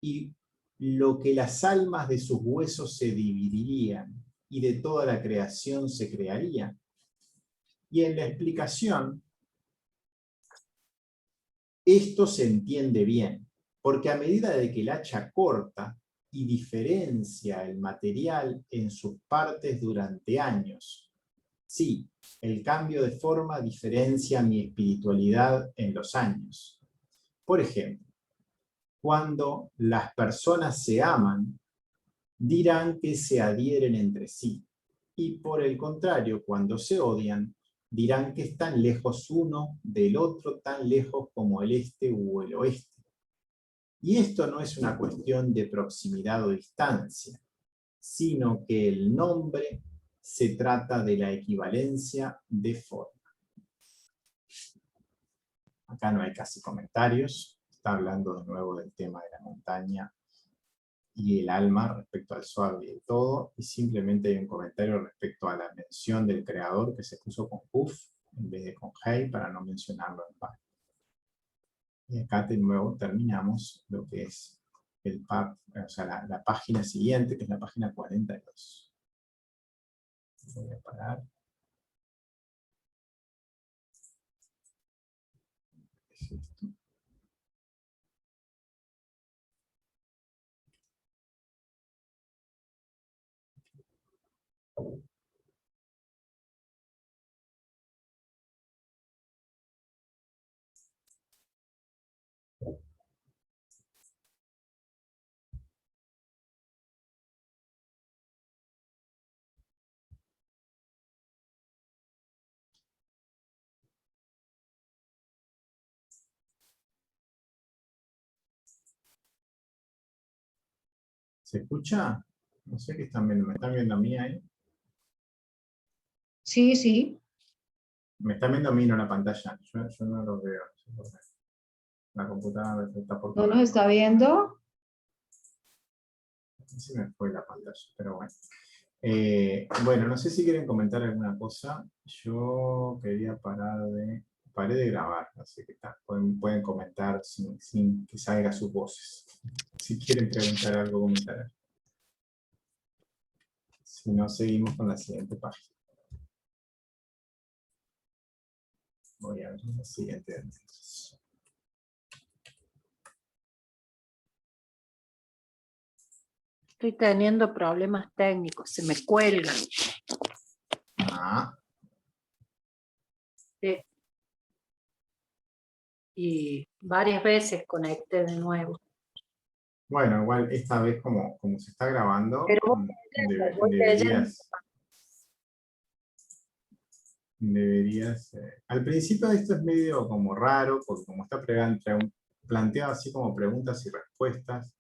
Y lo que las almas de sus huesos se dividirían y de toda la creación se crearía. Y en la explicación, esto se entiende bien, porque a medida de que el hacha corta y diferencia el material en sus partes durante años, sí, el cambio de forma diferencia mi espiritualidad en los años. Por ejemplo, cuando las personas se aman, dirán que se adhieren entre sí, y por el contrario, cuando se odian, dirán que están lejos uno del otro, tan lejos como el este u el oeste. Y esto no es una cuestión de proximidad o distancia, sino que el nombre se trata de la equivalencia de forma. Acá no hay casi comentarios, está hablando de nuevo del tema de la montaña y el alma respecto al suave y el todo, y simplemente hay un comentario respecto a la mención del creador que se puso con Kuf en vez de con Hei para no mencionarlo en par. Y acá de nuevo terminamos lo que es el par, o sea, la página siguiente, que es la página 42. Voy a parar. Es esto. ¿Se escucha? No sé qué están viendo. ¿Me están viendo a mí ahí? Sí, sí. Me están viendo a mí, no la pantalla. Yo no lo veo. La computadora está por... ¿No nos está viendo? Se me fue la pantalla, pero bueno. Bueno, no sé si quieren comentar alguna cosa. Yo quería paré de grabar, así que pueden comentar sin que salga sus voces. Si quieren preguntar algo, comentar. Si no, seguimos con la siguiente página. Voy a ver la siguiente. Entonces. Estoy teniendo problemas técnicos, se me cuelgan. Ah, Sí. Y varias veces conecté de nuevo. bueno, igual esta vez como se está grabando, Pero voy leyendo. deberías... al principio esto es medio como raro, porque como está planteado así como preguntas y respuestas,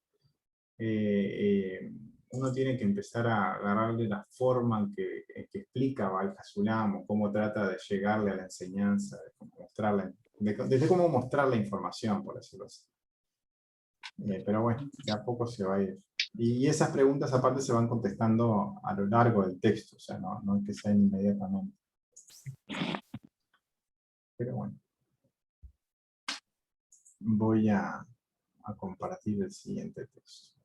uno tiene que empezar a agarrarle la forma en que explica Val-Hasulam, o cómo trata de llegarle a la enseñanza, de cómo desde cómo mostrar la información, por decirlo así. Pero bueno, de a poco se va a ir. Y esas preguntas aparte se van contestando a lo largo del texto, o sea, no es que sean inmediatamente. Pero bueno. Voy a compartir el siguiente texto.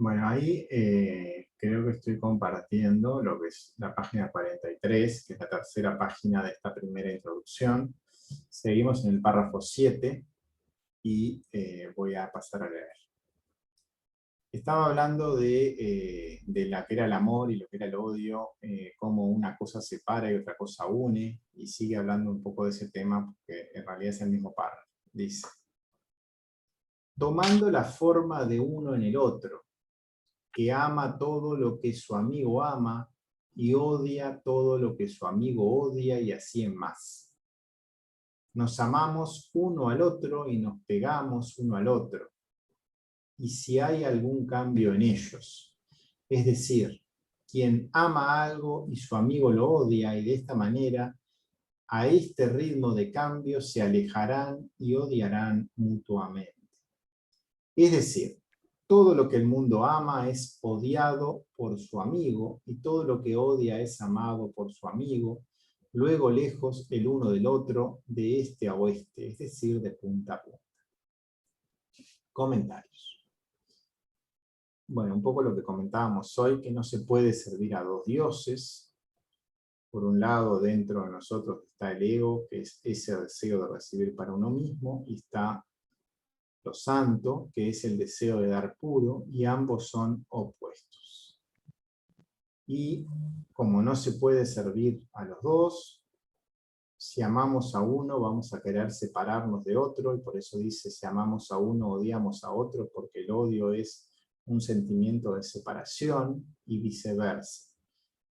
Bueno, ahí creo que estoy compartiendo lo que es la página 43, que es la tercera página de esta primera introducción. Seguimos en el párrafo 7 y voy a pasar a leer. Estaba hablando de la que era el amor y lo que era el odio, cómo una cosa separa y otra cosa une, y sigue hablando un poco de ese tema, porque en realidad es el mismo párrafo. Dice: tomando la forma de uno en el otro, que ama todo lo que su amigo ama y odia todo lo que su amigo odia, y así en más. Nos amamos uno al otro y nos pegamos uno al otro. Y si hay algún cambio en ellos, es decir, quien ama algo y su amigo lo odia, y de esta manera, a este ritmo de cambio se alejarán y odiarán mutuamente. Es decir, todo lo que el mundo ama es odiado por su amigo, y todo lo que odia es amado por su amigo, luego lejos el uno del otro, de este a oeste, es decir, de punta a punta. Comentarios. Bueno, un poco lo que comentábamos hoy, que no se puede servir a dos dioses. Por un lado, dentro de nosotros está el ego, que es ese deseo de recibir para uno mismo, y está lo santo, que es el deseo de dar puro, y ambos son opuestos. Y como no se puede servir a los dos, si amamos a uno vamos a querer separarnos de otro, y por eso dice: si amamos a uno odiamos a otro, porque el odio es un sentimiento de separación, y viceversa.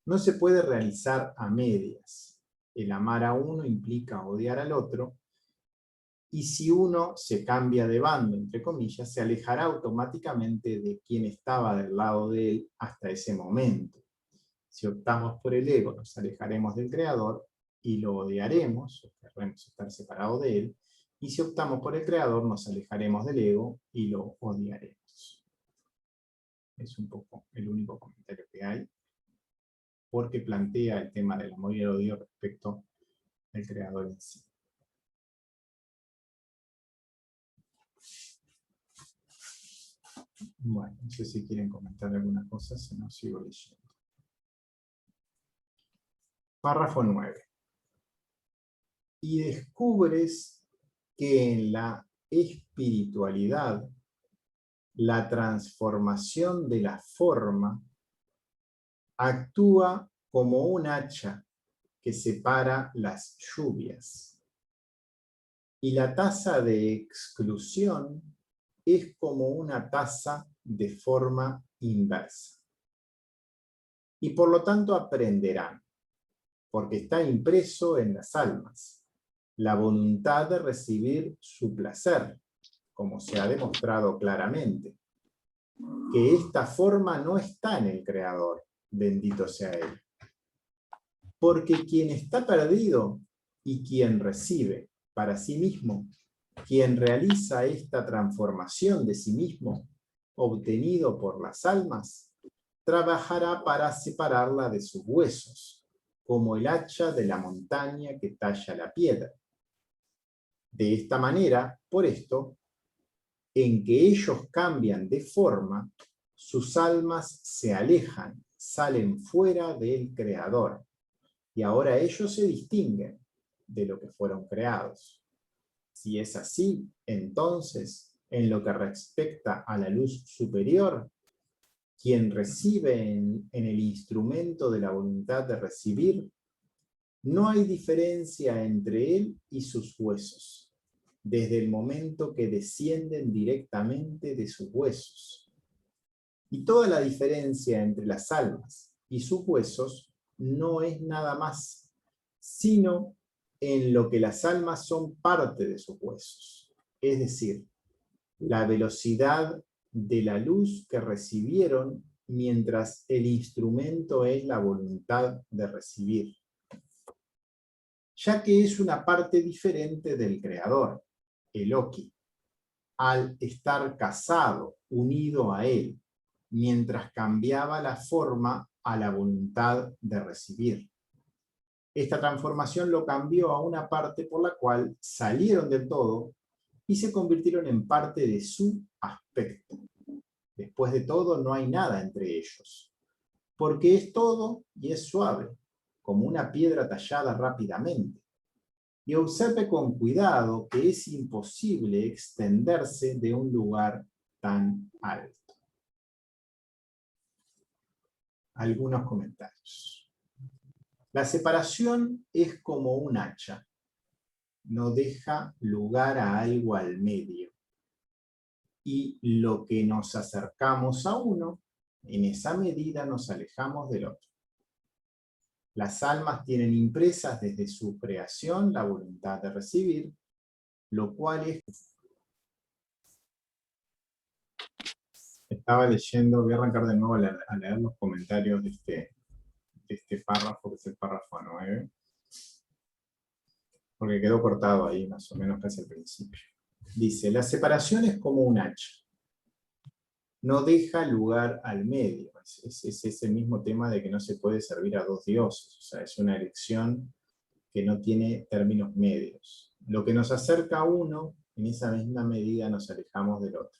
No se puede realizar a medias. El amar a uno implica odiar al otro, y si uno se cambia de bando, entre comillas, se alejará automáticamente de quien estaba del lado de él hasta ese momento. Si optamos por el ego, nos alejaremos del Creador y lo odiaremos, o querremos estar separados de él, y si optamos por el Creador, nos alejaremos del ego y lo odiaremos. Es un poco el único comentario que hay, porque plantea el tema del amor y el odio respecto al Creador en sí. Bueno, no sé si quieren comentar alguna cosa, si no sigo leyendo. Párrafo 9. Y descubres que en la espiritualidad la transformación de la forma actúa como un hacha que separa las lluvias, y la tasa de exclusión es como una tasa de forma inversa. y por lo tanto aprenderán, porque está impreso en las almas, la voluntad de recibir su placer, como se ha demostrado claramente, que esta forma no está en el Creador, bendito sea Él. Porque quien está perdido y quien recibe para sí mismo, quien realiza esta transformación de sí mismo, obtenido por las almas, trabajará para separarla de sus huesos, como el hacha de la montaña que talla la piedra. De esta manera, por esto, en que ellos cambian de forma, sus almas se alejan, salen fuera del Creador, y ahora ellos se distinguen de lo que fueron creados. Si es así, entonces, en lo que respecta a la luz superior, quien recibe en el instrumento de la voluntad de recibir, no hay diferencia entre él y sus huesos, desde el momento que descienden directamente de sus huesos. Y toda la diferencia entre las almas y sus huesos no es nada más, sino en lo que las almas son parte de sus huesos, es decir, la velocidad de la luz que recibieron mientras el instrumento es la voluntad de recibir, ya que es una parte diferente del Creador, Eloki, al estar casado, unido a él, mientras cambiaba la forma a la voluntad de recibir. Esta transformación lo cambió a una parte por la cual salieron del todo y se convirtieron en parte de su aspecto. Después de todo, no hay nada entre ellos, porque es todo y es suave, como una piedra tallada rápidamente. Y observe con cuidado que es imposible extenderse de un lugar tan alto. Algunos comentarios. La separación es como un hacha. No deja lugar a algo al medio. Y lo que nos acercamos a uno, en esa medida nos alejamos del otro. Las almas tienen impresas desde su creación la voluntad de recibir, lo cual es... Estaba leyendo, voy a arrancar de nuevo a leer los comentarios de este párrafo, que es el párrafo 9, porque quedó cortado ahí más o menos casi al principio. Dice, la separación es como un hacha. No deja lugar al medio. Es ese mismo tema de que no se puede servir a dos dioses. O sea, es una elección que no tiene términos medios. Lo que nos acerca a uno, en esa misma medida nos alejamos del otro.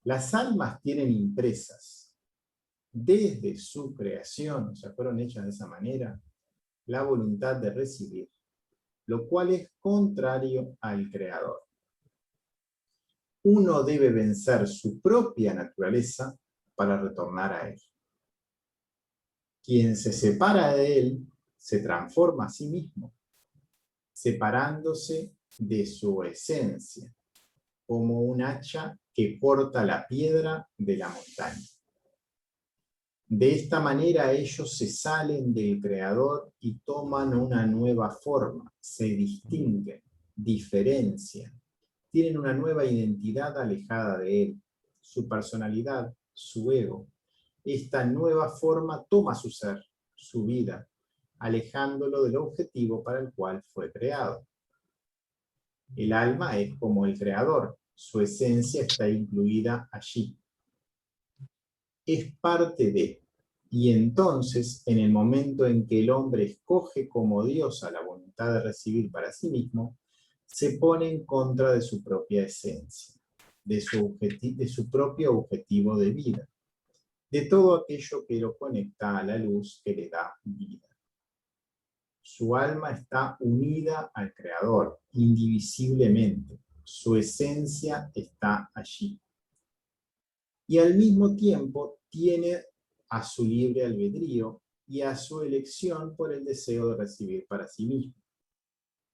Las almas tienen impresas, desde su creación, o sea, fueron hechas de esa manera, la voluntad de recibir, lo cual es contrario al Creador. Uno debe vencer su propia naturaleza para retornar a él. Quien se separa de él se transforma a sí mismo, separándose de su esencia, como un hacha que corta la piedra de la montaña. De esta manera ellos se salen del Creador y toman una nueva forma, se distinguen, diferencian, tienen una nueva identidad alejada de él, su personalidad, su ego. Esta nueva forma toma su ser, su vida, alejándolo del objetivo para el cual fue creado. El alma es como el Creador, su esencia está incluida allí. Es parte de, y entonces, en el momento en que el hombre escoge como Dios a la voluntad de recibir para sí mismo, se pone en contra de su propia esencia, de su propio objetivo de vida, de todo aquello que lo conecta a la luz que le da vida. Su alma está unida al Creador, indivisiblemente. Su esencia está allí. Y al mismo tiempo tiene a su libre albedrío y a su elección por el deseo de recibir para sí mismo.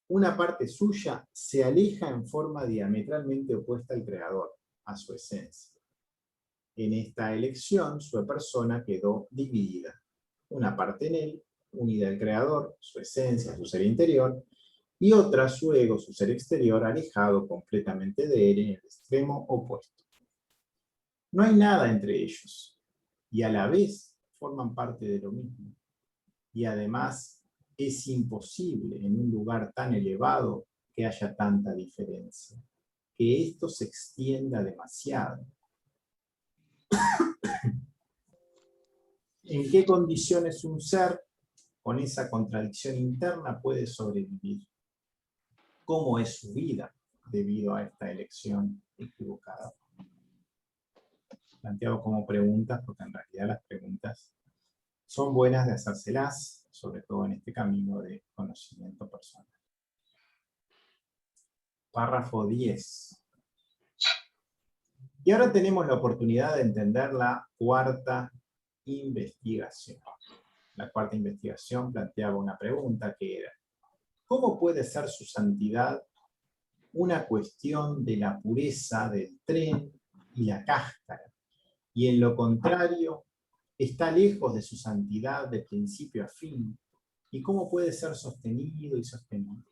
Una parte suya se aleja en forma diametralmente opuesta al Creador, a su esencia. En esta elección, su persona quedó dividida. Una parte en él, unida al creador, su esencia, su ser interior, y otra, su ego, su ser exterior, alejado completamente de él en el extremo opuesto. No hay nada entre ellos, y a la vez forman parte de lo mismo. Y además es imposible en un lugar tan elevado que haya tanta diferencia, que esto se extienda demasiado. ¿En qué condiciones un ser con esa contradicción interna puede sobrevivir? ¿Cómo es su vida debido a esta elección equivocada? Planteado como preguntas, porque en realidad las preguntas son buenas de hacérselas, sobre todo en este camino de conocimiento personal. Párrafo 10. Y ahora tenemos la oportunidad de entender la cuarta investigación. La cuarta investigación planteaba una pregunta que era: ¿cómo puede ser su santidad una cuestión de la pureza del tren y la cáscara? Y en lo contrario, está lejos de su santidad de principio a fin. ¿Y cómo puede ser sostenido y sostenido?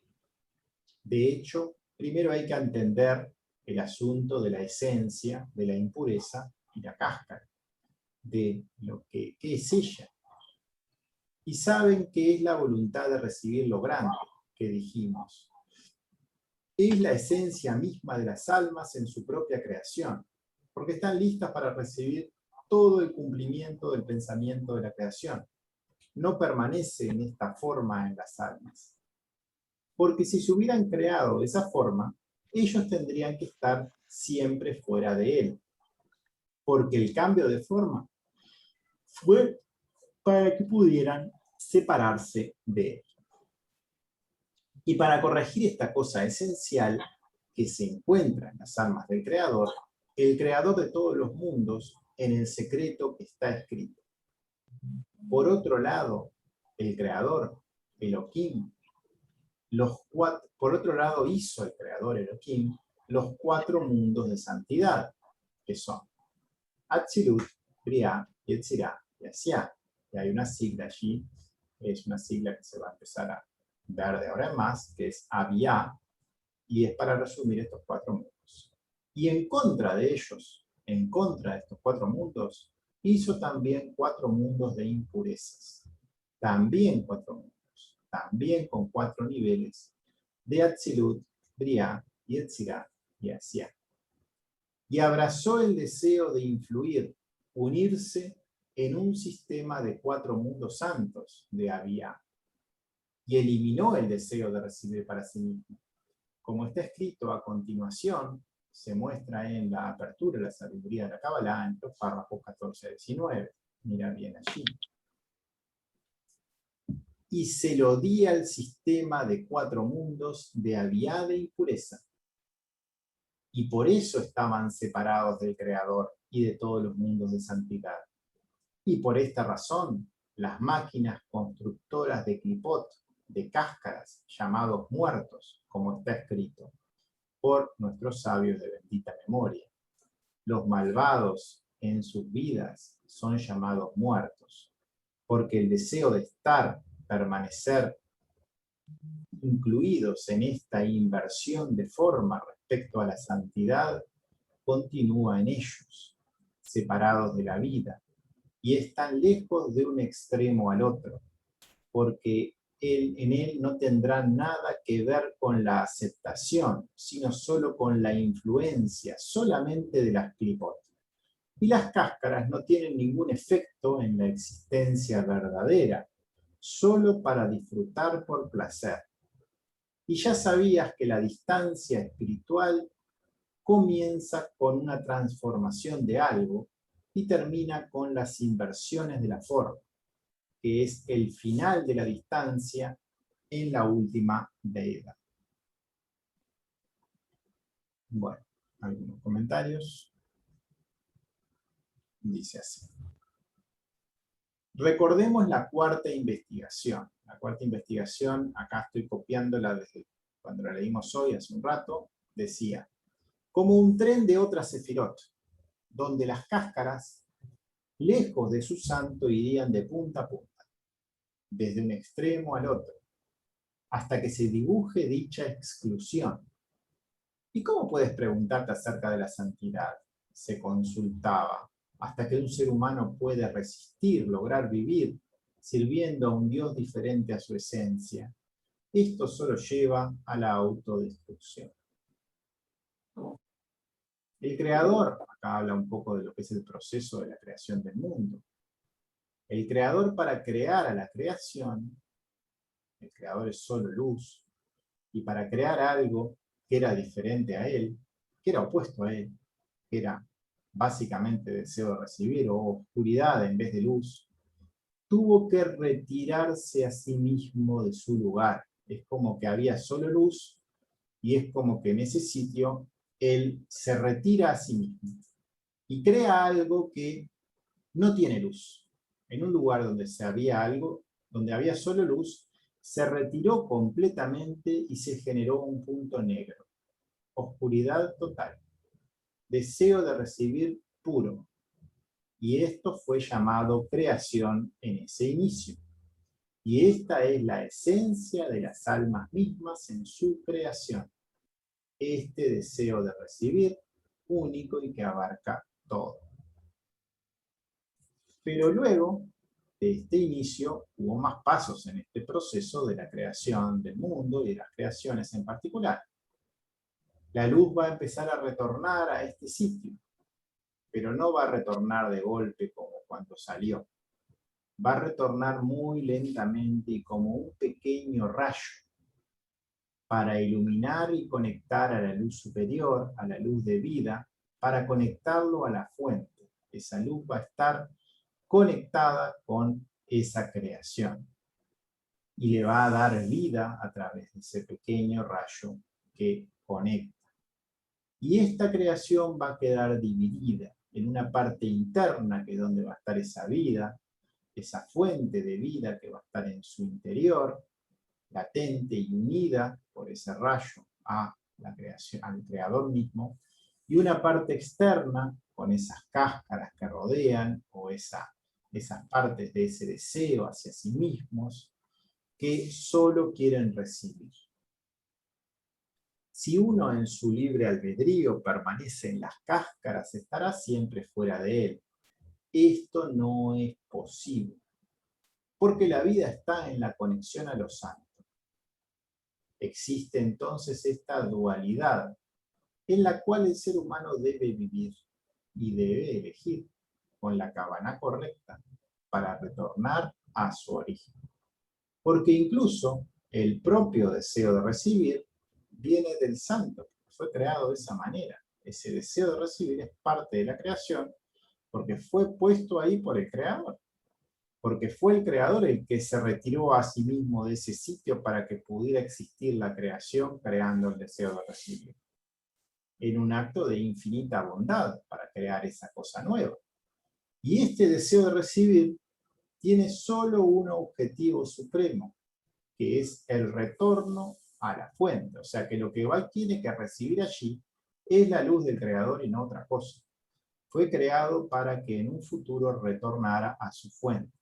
De hecho, primero hay que entender el asunto de la esencia, de la impureza y la cáscara, de lo que es ella. Y saben que es la voluntad de recibir lo grande que dijimos. Es la esencia misma de las almas en su propia creación, porque están listas para recibir todo el cumplimiento del pensamiento de la creación. No permanece en esta forma en las almas. Porque si se hubieran creado de esa forma, ellos tendrían que estar siempre fuera de él. Porque el cambio de forma fue para que pudieran separarse de él. Y para corregir esta cosa esencial que se encuentra en las almas del Creador, el Creador de todos los mundos, en el secreto que está escrito. Por otro lado, el Creador, Elohim, por otro lado hizo el Creador Elohim los 4 mundos de santidad, que son Atzilut, Briah, Yetzirah y Asiá. Y hay una sigla allí, es una sigla que se va a empezar a ver de ahora en más, que es Abiyá, y es para resumir estos 4 mundos. Y en contra de ellos, en contra de estos 4 mundos, hizo también 4 mundos de impurezas. También 4 mundos, también con 4 niveles de Atzilut, Briah, Yetzirah y Asiá. Y abrazó el deseo de influir, unirse en un sistema de 4 mundos santos de Abiyá. Y eliminó el deseo de recibir para sí mismo. Como está escrito a continuación, se muestra en la apertura de la sabiduría de la Kabbalah, en los párrafos 14 a 19. Mira bien allí. Y se lo di al sistema de 4 mundos de Abiyá de impureza. Y por eso estaban separados del Creador y de todos los mundos de santidad. Y por esta razón, las máquinas constructoras de clipot, de cáscaras, llamados muertos, como está escrito, por nuestros sabios de bendita memoria. Los malvados en sus vidas son llamados muertos, porque el deseo de estar, permanecer incluidos en esta inversión de forma respecto a la santidad, continúa en ellos, separados de la vida, y están lejos de un extremo al otro, porque en él no tendrá nada que ver con la aceptación, sino solo con la influencia, solamente de las clipot. Y las cáscaras no tienen ningún efecto en la existencia verdadera, solo para disfrutar por placer. Y ya sabías que la distancia espiritual comienza con una transformación de algo y termina con las inversiones de la forma, que es el final de la distancia en la última deidad. Bueno, algunos comentarios. Dice así. Recordemos la cuarta investigación. La cuarta investigación, acá estoy copiándola desde cuando la leímos hoy, hace un rato, decía: como un tren de otra sefirot, donde las cáscaras, lejos de su santo, irían de punta a punta, desde un extremo al otro, hasta que se dibuje dicha exclusión. ¿Y cómo puedes preguntarte acerca de la santidad? Se consultaba, hasta que un ser humano puede resistir, lograr vivir, sirviendo a un Dios diferente a su esencia. Esto solo lleva a la autodestrucción. El creador, acá habla un poco de lo que es el proceso de la creación del mundo. El creador, para crear a la creación, el creador es solo luz, y para crear algo que era diferente a él, que era opuesto a él, que era básicamente deseo de recibir o oscuridad en vez de luz, tuvo que retirarse a sí mismo de su lugar. Es como que había solo luz y es como que en ese sitio él se retira a sí mismo y crea algo que no tiene luz. En un lugar donde había algo, donde había solo luz, se retiró completamente y se generó un punto negro. Oscuridad total. Deseo de recibir puro. Y esto fue llamado creación en ese inicio. Y esta es la esencia de las almas mismas en su creación. Este deseo de recibir, único y que abarca todo. Pero luego de este inicio hubo más pasos en este proceso de la creación del mundo y de las creaciones en particular. La luz va a empezar a retornar a este sitio, pero no va a retornar de golpe como cuando salió. Va a retornar muy lentamente y como un pequeño rayo para iluminar y conectar a la luz superior, a la luz de vida, para conectarlo a la fuente. Esa luz va a estar conectada con esa creación y le va a dar vida a través de ese pequeño rayo que conecta. Y esta creación va a quedar dividida en una parte interna, que es donde va a estar esa vida, esa fuente de vida que va a estar en su interior, latente y unida por ese rayo a la creación, al creador mismo, y una parte externa con esas cáscaras que rodean o esas partes de ese deseo hacia sí mismos que solo quieren recibir. Si uno en su libre albedrío permanece en las cáscaras, estará siempre fuera de él. Esto no es posible, porque la vida está en la conexión a lo santo. Existe entonces esta dualidad en la cual el ser humano debe vivir y debe elegir con la cabana correcta para retornar a su origen. Porque incluso el propio deseo de recibir viene del santo, fue creado de esa manera. Ese deseo de recibir es parte de la creación porque fue puesto ahí por el creador. Porque fue el creador el que se retiró a sí mismo de ese sitio para que pudiera existir la creación, creando el deseo de recibir. En un acto de infinita bondad para crear esa cosa nueva. Y este deseo de recibir tiene solo un objetivo supremo, que es el retorno a la fuente. O sea que lo que tiene que recibir allí es la luz del creador y no otra cosa. Fue creado para que en un futuro retornara a su fuente,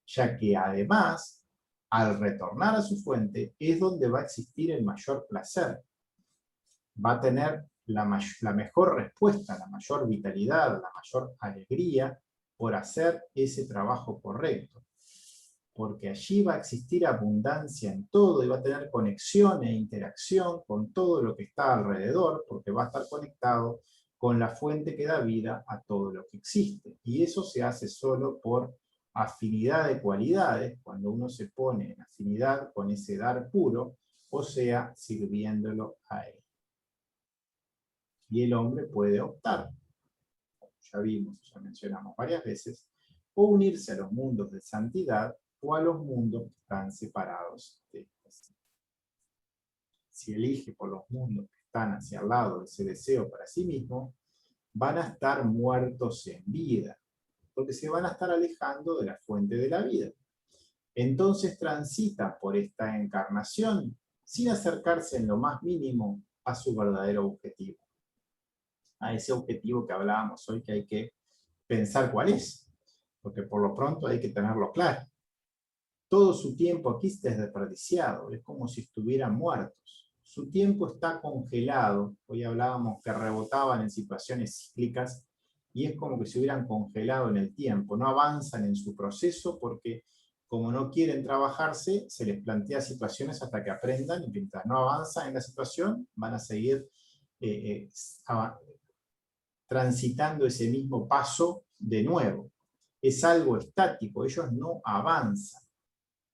ya que además, al retornar a su fuente, es donde va a existir el mayor placer. Va a tener la mejor respuesta, la mayor vitalidad, la mayor alegría por hacer ese trabajo correcto. Porque allí va a existir abundancia en todo y va a tener conexión e interacción con todo lo que está alrededor, porque va a estar conectado con la fuente que da vida a todo lo que existe. Y eso se hace solo por afinidad de cualidades, cuando uno se pone en afinidad con ese dar puro, o sea, sirviéndolo a él. Y el hombre puede optar, como ya vimos, ya mencionamos varias veces, o unirse a los mundos de santidad o a los mundos que están separados de estos. Si elige por los mundos que están hacia el lado de ese deseo para sí mismo, van a estar muertos en vida, porque se van a estar alejando de la fuente de la vida. Entonces transita por esta encarnación sin acercarse en lo más mínimo a su verdadero objetivo. a ese objetivo que hablábamos hoy, que hay que pensar cuál es, porque por lo pronto hay que tenerlo claro. Todo su tiempo aquí está desperdiciado, es como si estuvieran muertos. Su tiempo está congelado, hoy hablábamos que rebotaban en situaciones cíclicas, y es como que se hubieran congelado en el tiempo, no avanzan en su proceso porque como no quieren trabajarse, se les plantea situaciones hasta que aprendan, y mientras no avanzan en la situación, van a seguir transitando ese mismo paso de nuevo. Es algo estático, ellos no avanzan.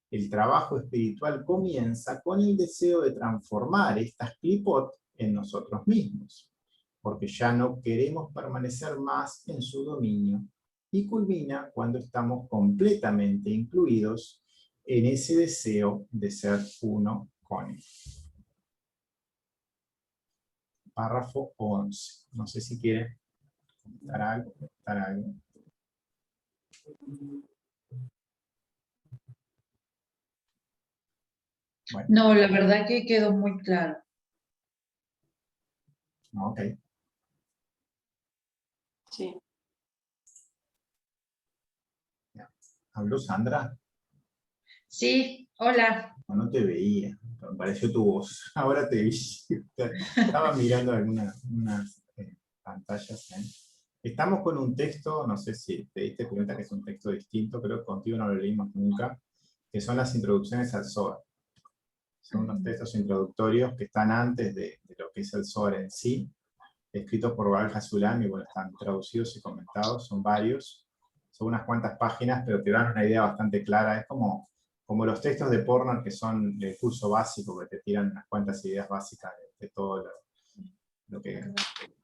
El trabajo espiritual comienza con el deseo de transformar estas clipot en nosotros mismos, porque ya no queremos permanecer más en su dominio, y culmina cuando estamos completamente incluidos en ese deseo de ser uno con él. Párrafo 11. No sé si quiere comentar algo, comentar algo. Bueno. No, la verdad que quedó muy claro. Ok. Sí. ¿Habló Sandra? Sí, hola. No te veía, me pareció tu voz. Ahora te vi. Estaba mirando algunas pantallas. Estamos con un texto, no sé si te diste cuenta que es un texto distinto, creo que contigo no lo leímos nunca, que son las introducciones al Zohar. Son unos textos introductorios que están antes de lo que es el Zohar en sí, escritos por Baal Hasulam, y bueno, están traducidos y comentados, son varios, son unas cuantas páginas, pero te dan una idea bastante clara. Es como los textos de Pornar, que son del curso básico, que te tiran unas cuantas ideas básicas de todo lo que,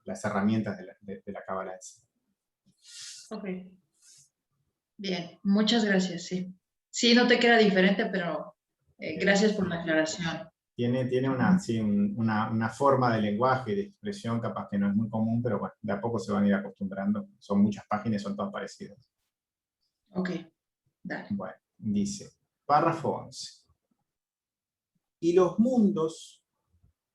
las herramientas de la Cábala en sí. Ok. Bien, muchas gracias, sí. Sí, no te queda diferente, pero gracias por la aclaración. Tiene una, sí, una forma de lenguaje y de expresión capaz que no es muy común, pero bueno, de a poco se van a ir acostumbrando. Son muchas páginas, son todas parecidas. Ok, dale. Bueno, dice, párrafo 11. Y los mundos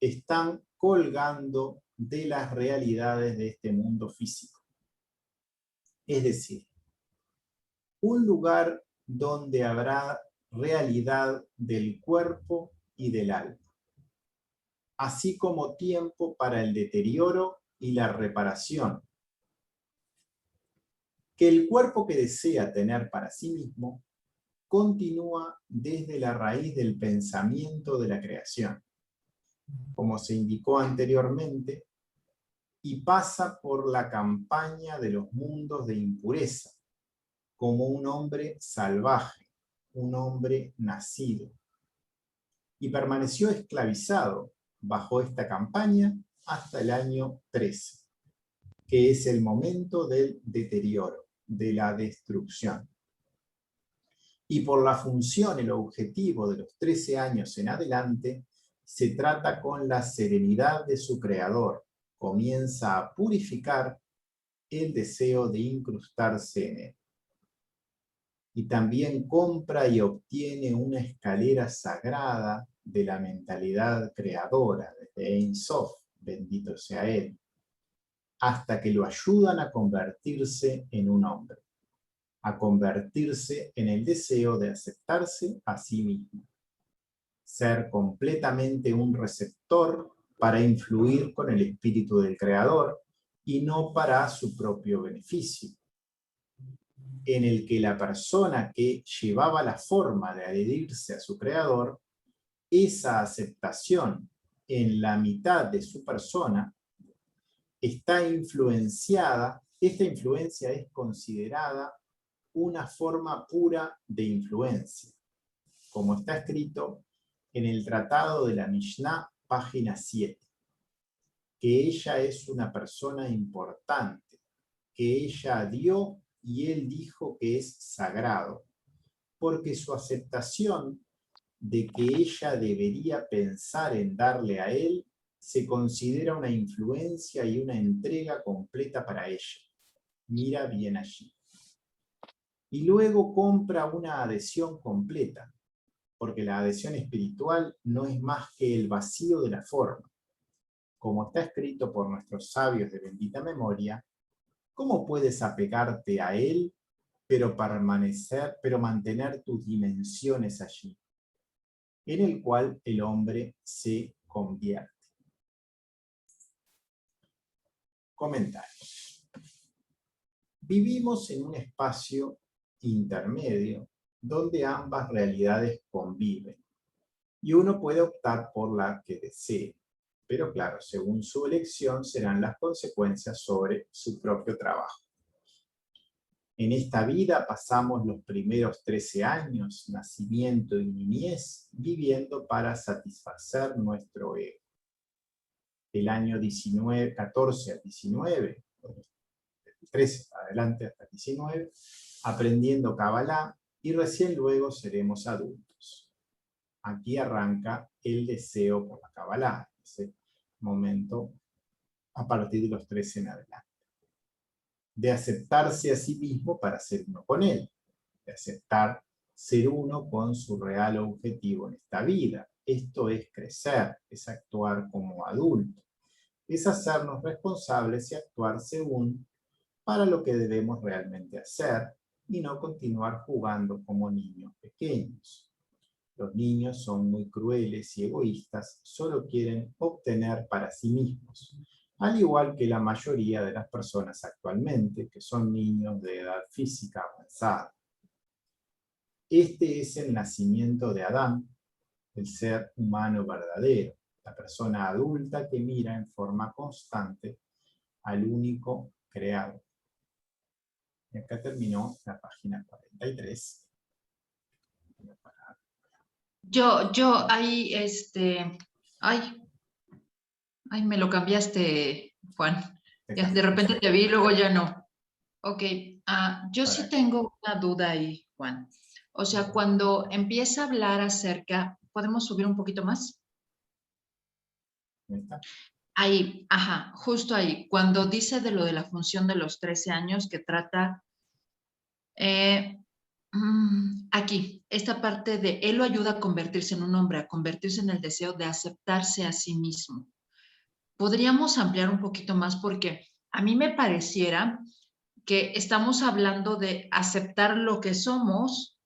están colgando de las realidades de este mundo físico. Es decir, un lugar donde habrá realidad del cuerpo y del alma, así como tiempo para el deterioro y la reparación, que el cuerpo que desea tener para sí mismo continúa desde la raíz del pensamiento de la creación, como se indicó anteriormente, y pasa por la campaña de los mundos de impureza, como un hombre salvaje, un hombre nacido, y permaneció esclavizado bajo esta campaña hasta el año 13, que es el momento del deterioro, de la destrucción. Y por la función, el objetivo de los 13 años en adelante, se trata con la serenidad de su creador, comienza a purificar el deseo de incrustarse en él. Y también compra y obtiene una escalera sagrada de la mentalidad creadora, desde Ein Sof, bendito sea él, hasta que lo ayudan a convertirse en un hombre, a convertirse en el deseo de aceptarse a sí mismo, ser completamente un receptor para influir con el espíritu del creador y no para su propio beneficio, en el que la persona que llevaba la forma de adherirse a su creador, esa aceptación en la mitad de su persona está influenciada, esta influencia es considerada una forma pura de influencia, como está escrito en el Tratado de la Mishnah, página 7, que ella es una persona importante, que ella dio y él dijo que es sagrado, porque su aceptación de que ella debería pensar en darle a él se considera una influencia y una entrega completa para ella. Mira bien allí. Y luego compra una adhesión completa, porque la adhesión espiritual no es más que el vacío de la forma. como está escrito por nuestros sabios de bendita memoria, ¿cómo puedes apegarte a él, pero mantener tus dimensiones allí, en el cual el hombre se convierte? Comentarios. Vivimos en un espacio intermedio donde ambas realidades conviven y uno puede optar por la que desee, pero claro, según su elección serán las consecuencias sobre su propio trabajo. En esta vida pasamos los primeros 13 años, nacimiento y niñez, viviendo para satisfacer nuestro ego. El año 14 al 19, 13 adelante hasta el 19, aprendiendo Kabbalah, y recién luego seremos adultos. Aquí arranca el deseo por la Kabbalah, ese momento a partir de los 13 en adelante. De aceptarse a sí mismo para ser uno con él, de aceptar ser uno con su real objetivo en esta vida. Esto es crecer, es actuar como adulto, es hacernos responsables y actuar según para lo que debemos realmente hacer y no continuar jugando como niños pequeños. Los niños son muy crueles y egoístas, solo quieren obtener para sí mismos, al igual que la mayoría de las personas actualmente, que son niños de edad física avanzada. Este es el nacimiento de Adán, el ser humano verdadero, la persona adulta que mira en forma constante al único creador. Y acá terminó la página 43. Yo ahí, ay, me lo cambiaste, Juan. Ya, de repente te vi y luego ya no. Ok, yo sí tengo una duda ahí, Juan. O sea, cuando empieza a hablar acerca, ¿podemos subir un poquito más? Ahí, ajá, justo ahí, cuando dice de lo de la función de los 13 años que trata, aquí, esta parte de él lo ayuda a convertirse en un hombre, a convertirse en el deseo de aceptarse a sí mismo. Podríamos ampliar un poquito más porque a mí me pareciera que estamos hablando de aceptar lo que somos,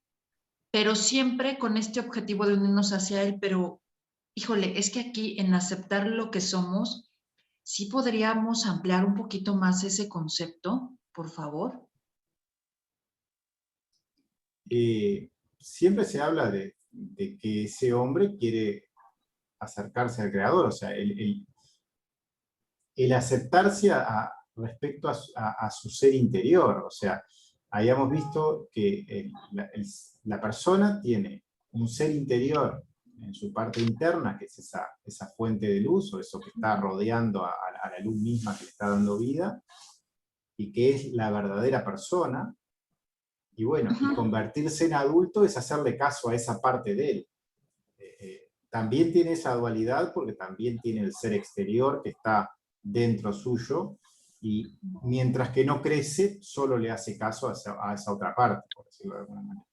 pero siempre con este objetivo de unirnos hacia él, pero híjole, es que aquí en aceptar lo que somos, ¿sí podríamos ampliar un poquito más ese concepto, por favor? Siempre se habla de que ese hombre quiere acercarse al creador, o sea, el aceptarse respecto a su ser interior, o sea, hayamos visto que la persona tiene un ser interior en su parte interna, que es esa fuente de luz, o eso que está rodeando a la luz misma que le está dando vida, y que es la verdadera persona, y bueno, y convertirse en adulto es hacerle caso a esa parte de él. También tiene esa dualidad porque también tiene el ser exterior que está dentro suyo, y mientras que no crece, solo le hace caso a esa otra parte, por decirlo de alguna manera.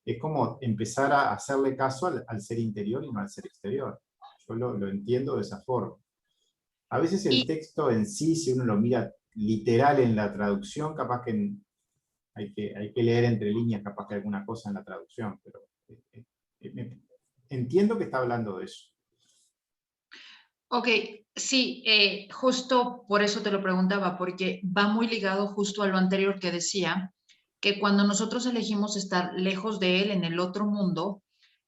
Es como empezar a hacerle caso al ser interior y no al ser exterior. Yo lo entiendo de esa forma. A veces el texto en sí, si uno lo mira literal en la traducción, capaz que hay que leer entre líneas, capaz que alguna cosa en la traducción, pero entiendo que está hablando de eso. Ok, sí, justo por eso te lo preguntaba, porque va muy ligado justo a lo anterior que decía, que cuando nosotros elegimos estar lejos de él en el otro mundo,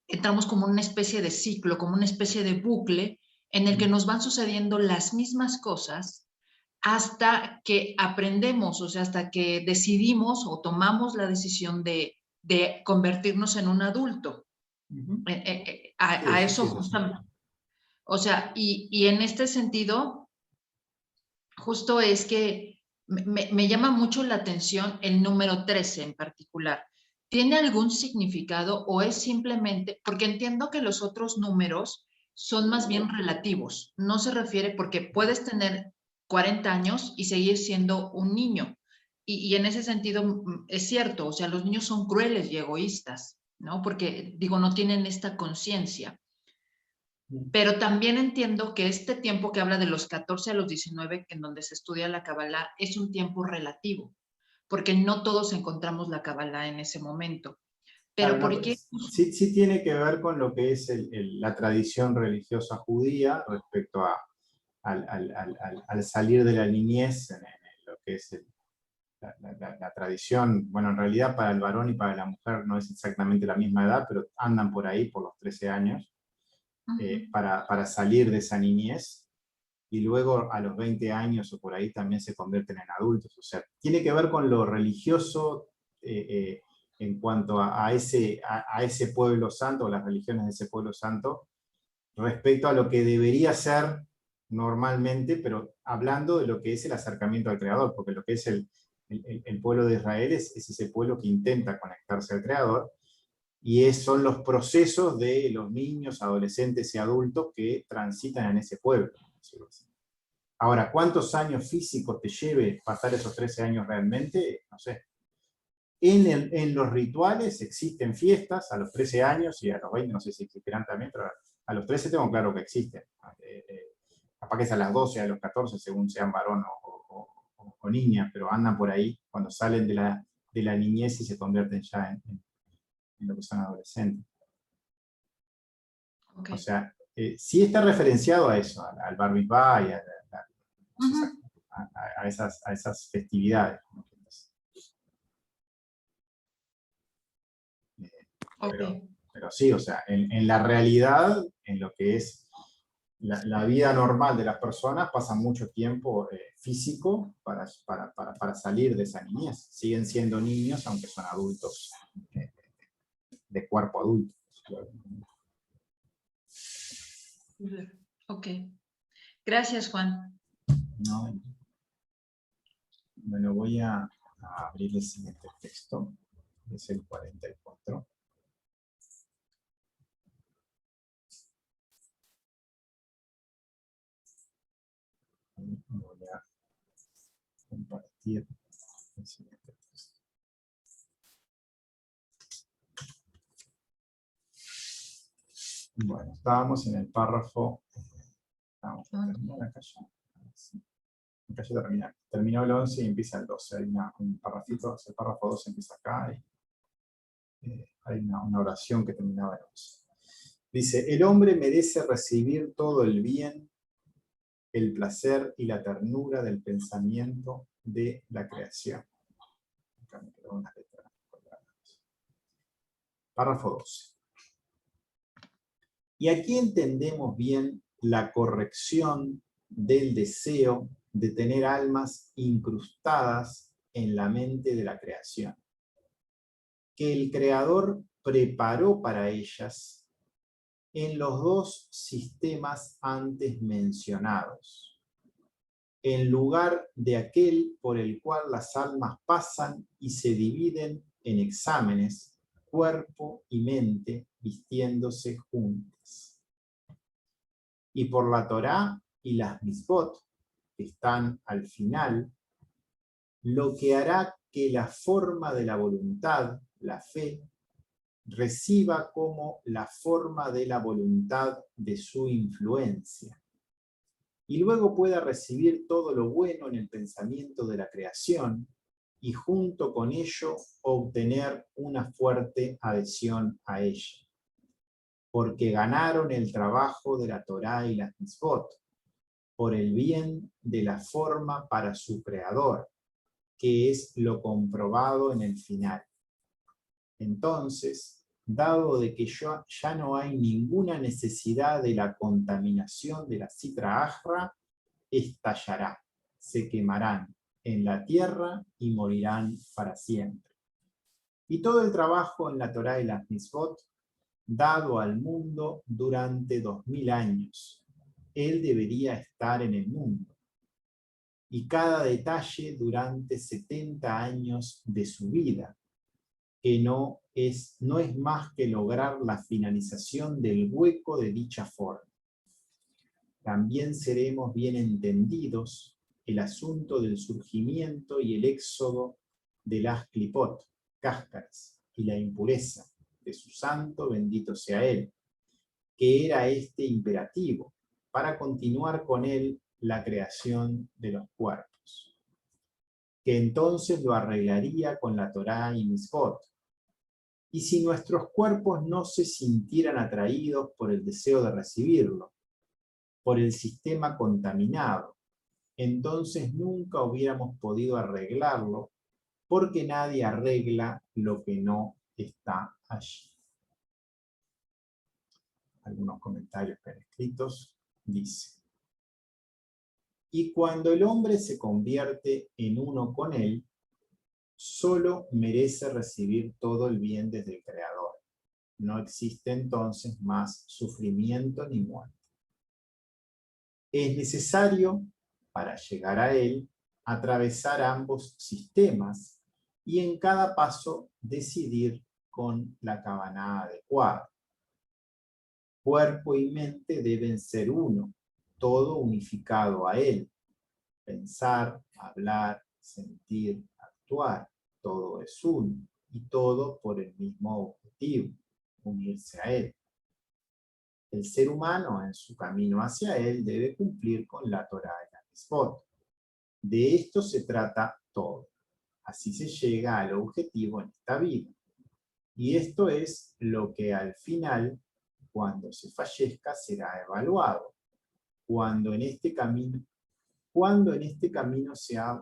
entramos como una especie de ciclo, como una especie de bucle en el que nos van sucediendo las mismas cosas hasta que aprendemos, o sea, hasta que decidimos o tomamos la decisión de convertirnos en un adulto. A eso justamente. O sea, y en este sentido, justo es que me llama mucho la atención el número 13 en particular. ¿Tiene algún significado o es simplemente, porque entiendo que los otros números son más bien relativos, no se refiere porque puedes tener 40 años y seguir siendo un niño. Y en ese sentido es cierto, o sea, los niños son crueles y egoístas, ¿no? Porque, digo, no tienen esta conciencia. Pero también entiendo que este tiempo que habla de los 14 a los 19, en donde se estudia la Kabbalah, es un tiempo relativo, porque no todos encontramos la Kabbalah en ese momento. Pero Claro, no, ¿por qué? sí tiene que ver con lo que es la tradición religiosa judía respecto al salir de la niñez, en lo que es la tradición. Bueno, en realidad para el varón y para la mujer no es exactamente la misma edad, pero andan por ahí, por los 13 años, para salir de esa niñez, y luego a los 20 años o por ahí también se convierten en adultos. O sea, tiene que ver con lo religioso en cuanto a ese pueblo santo, o las religiones de ese pueblo santo, respecto a lo que debería ser normalmente, pero hablando de lo que es el acercamiento al Creador, porque lo que es el pueblo de Israel es ese pueblo que intenta conectarse al Creador, y son los procesos de los niños, adolescentes y adultos que transitan en ese pueblo. Ahora, ¿cuántos años físicos te lleve pasar esos 13 años realmente? No sé. En los rituales existen fiestas a los 13 años y a los 20, no sé si existirán también, pero a los 13 tengo claro que existen. Capaz que es a las 12, a los 14, según sean varón o niña, pero andan por ahí cuando salen de la niñez y se convierten ya en lo que son adolescentes. Okay. O sea, sí está referenciado a eso, al Bar Mitzvah y a esas festividades. Okay. Pero sí, o sea, en la realidad, en lo que es la vida normal de las personas, pasa mucho tiempo físico para salir de esa niñez. Siguen siendo niños, aunque son adultos, de cuerpo adulto. Ok. Gracias, Juan. No. Bueno, voy a abrir el siguiente texto, que es el 44. Voy a compartir el siguiente texto. Bueno, estábamos en el párrafo. Vamos a terminar acá ya. Acá ya terminó el 11 y empieza el 12. Hay un parrafito, el párrafo 12 empieza acá y hay una oración que terminaba el 11. Dice: el hombre merece recibir todo el bien, el placer y la ternura del pensamiento de la creación. Acá me quedó una letra. Párrafo 12. Y aquí entendemos bien la corrección del deseo de tener almas incrustadas en la mente de la creación, que el Creador preparó para ellas en los dos sistemas antes mencionados, en lugar de aquel por el cual las almas pasan y se dividen en exámenes, cuerpo y mente vistiéndose juntas. Y por la Torá y las Mitzvot, que están al final, lo que hará que la forma de la voluntad, la fe, reciba como la forma de la voluntad de su influencia, y luego pueda recibir todo lo bueno en el pensamiento de la creación, y junto con ello obtener una fuerte adhesión a ella. Porque ganaron el trabajo de la Torá y las Mitzvot, por el bien de la forma para su creador, que es lo comprobado en el final. Entonces, dado de que ya no hay ninguna necesidad de la contaminación de la Sitra Achra, estallará, se quemarán en la tierra y morirán para siempre. Y todo el trabajo en la Torá y las Mitzvot, dado al mundo durante 2000 años, él debería estar en el mundo. Y cada detalle durante 70 años de su vida, que no es más que lograr la finalización del hueco de dicha forma. También seremos bien entendidos el asunto del surgimiento y el éxodo de las clipot, cáscaras, y la impureza de su santo, bendito sea él, que era este imperativo, para continuar con él la creación de los cuerpos, que entonces lo arreglaría con la Torá y Mitzvot. Y si nuestros cuerpos no se sintieran atraídos por el deseo de recibirlo, por el sistema contaminado, entonces nunca hubiéramos podido arreglarlo, porque nadie arregla lo que no está allí. Algunos comentarios escritos. Dice: y cuando el hombre se convierte en uno con él, solo merece recibir todo el bien desde el Creador. No existe entonces más sufrimiento ni muerte. Es necesario, para llegar a él, atravesar ambos sistemas y en cada paso decidir con la kavaná adecuada. Cuerpo y mente deben ser uno, todo unificado a él. Pensar, hablar, sentir, actuar, todo es uno, y todo por el mismo objetivo, unirse a él. El ser humano, en su camino hacia él, debe cumplir con la Torá y la Mitzvot. De esto se trata todo. Así se llega al objetivo en esta vida. Y esto es lo que al final, cuando se fallezca, será evaluado. Cuánto en este camino se ha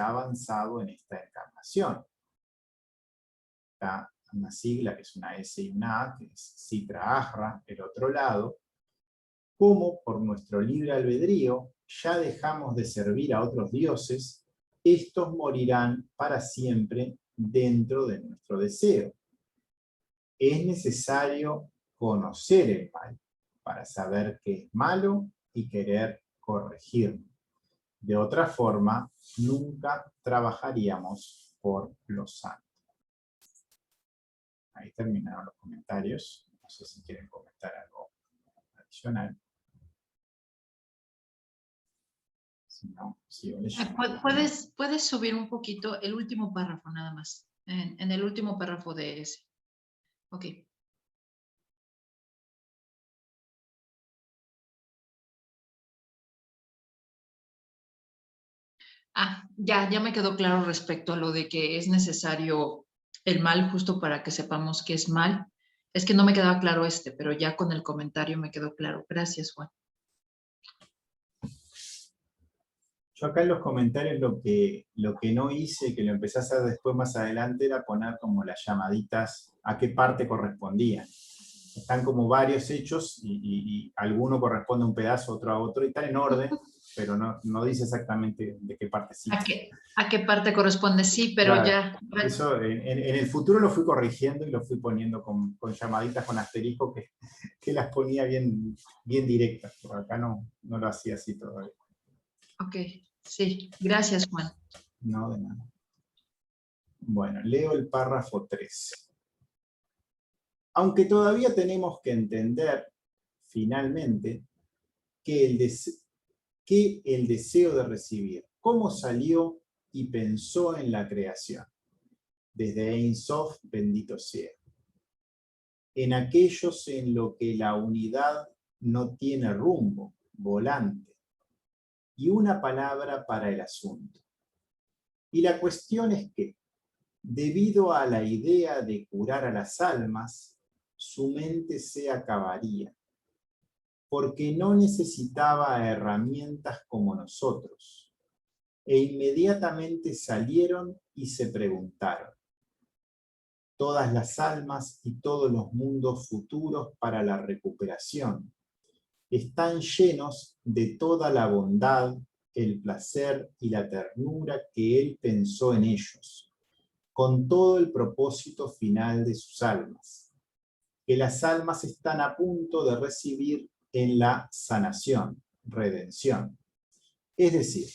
avanzado en esta encarnación. Está una sigla que es una S y una A, que es Sitra Ahra, el otro lado, como por nuestro libre albedrío ya dejamos de servir a otros dioses, estos morirán para siempre dentro de nuestro deseo. Es necesario conocer el mal para saber qué es malo y querer corregirlo. De otra forma, nunca trabajaríamos por lo santo. Ahí terminaron los comentarios. No sé si quieren comentar algo adicional. Si no, sigo leyendo. ¿Puedes subir un poquito el último párrafo nada más? En el último párrafo de ese. Ok. Ya me quedó claro respecto a lo de que es necesario el mal justo para que sepamos que es mal. Es que no me quedaba claro pero ya con el comentario me quedó claro. Gracias, Juan. Yo acá en los comentarios lo que no hice, que lo empecé a hacer después más adelante, era poner como las llamaditas a qué parte correspondían. Están como varios hechos y alguno corresponde a un pedazo, otro a otro, y están en orden, pero no dice exactamente de qué parte sí. ¿A qué parte corresponde? Sí, pero claro, ya. Eso en el futuro lo fui corrigiendo y lo fui poniendo con llamaditas con asterisco que las ponía bien directas, porque acá no lo hacía así todavía. Ok, sí. Gracias, Juan. No, de nada. Bueno, leo el párrafo 3. Aunque todavía tenemos que entender, finalmente, que el deseo de recibir, cómo salió y pensó en la creación, desde Ein Sof, bendito sea, en aquellos en lo que la unidad no tiene rumbo, volante, y una palabra para el asunto. Y la cuestión es que, debido a la idea de curar a las almas, su mente se acabaría, porque no necesitaba herramientas como nosotros, e inmediatamente salieron y se preguntaron: todas las almas y todos los mundos futuros para la recuperación están llenos de toda la bondad, el placer y la ternura que él pensó en ellos, con todo el propósito final de sus almas, que las almas están a punto de recibir en la sanación, redención. Es decir,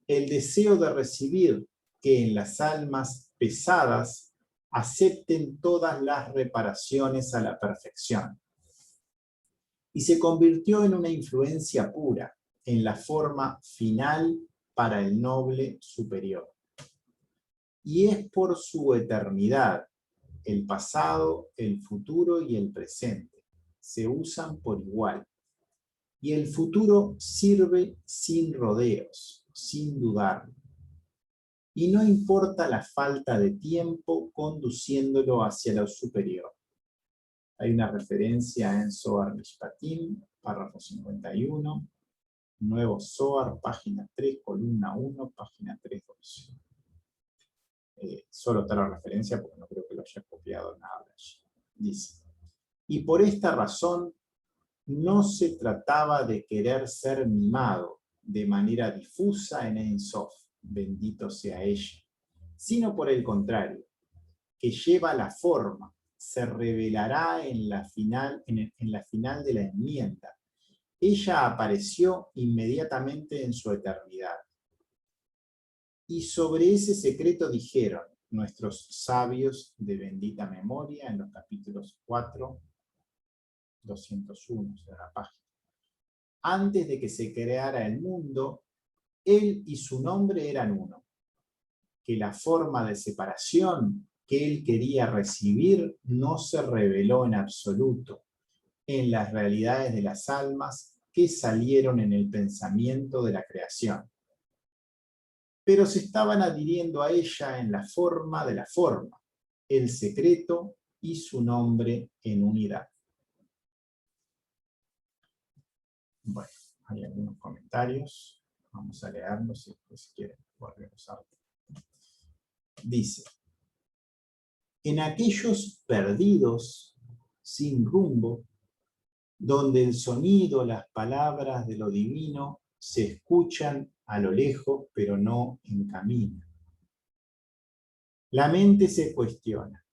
el deseo de recibir que en las almas pesadas acepten todas las reparaciones a la perfección. Y se convirtió en una influencia pura, en la forma final para el noble superior. Y es por su eternidad, el pasado, el futuro y el presente, se usan por igual. Y el futuro sirve sin rodeos, sin dudarlo. Y no importa la falta de tiempo conduciéndolo hacia lo superior. Hay una referencia en Zohar Mishpatim, párrafo 51, Nuevo Zohar, página 3, columna 1, página 312. Solo está la referencia porque no creo que lo haya copiado nada de allí. Dice, y por esta razón no se trataba de querer ser mimado de manera difusa en Ein Sof, bendito sea ella, sino por el contrario, que lleva la forma, se revelará en la final de la enmienda. Ella apareció inmediatamente en su eternidad. Y sobre ese secreto dijeron nuestros sabios de bendita memoria en los capítulos 4, 201 de la página. Antes de que se creara el mundo, él y su nombre eran uno. Que la forma de separación que él quería recibir no se reveló en absoluto en las realidades de las almas que salieron en el pensamiento de la creación. Pero se estaban adhiriendo a ella en la forma de la forma, el secreto y su nombre en unidad. Bueno, hay algunos comentarios, vamos a leerlos y después si quieren volvemos a ver. Dice, en aquellos perdidos, sin rumbo, donde el sonido, las palabras de lo divino se escuchan a lo lejos, pero no encaminan. La mente se cuestiona.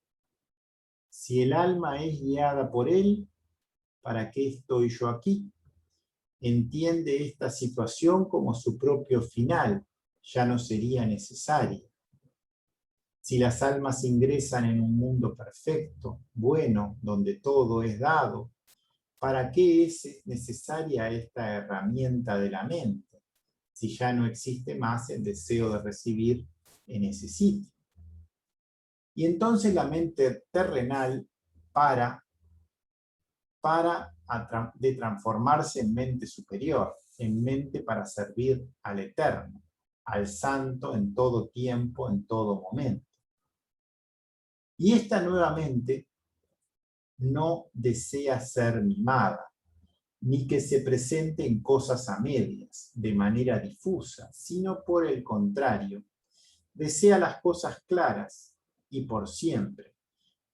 Si el alma es guiada por él, ¿para qué estoy yo aquí? Entiende esta situación como su propio final, ya no sería necesaria. Si las almas ingresan en un mundo perfecto, bueno, donde todo es dado, ¿para qué es necesaria esta herramienta de la mente? Si ya no existe más el deseo de recibir en ese sitio. Y entonces la mente terrenal de transformarse en mente superior, en mente para servir al Eterno, al Santo en todo tiempo, en todo momento. Y esta nueva mente no desea ser mimada, ni que se presente en cosas a medias, de manera difusa, sino por el contrario, desea las cosas claras y por siempre.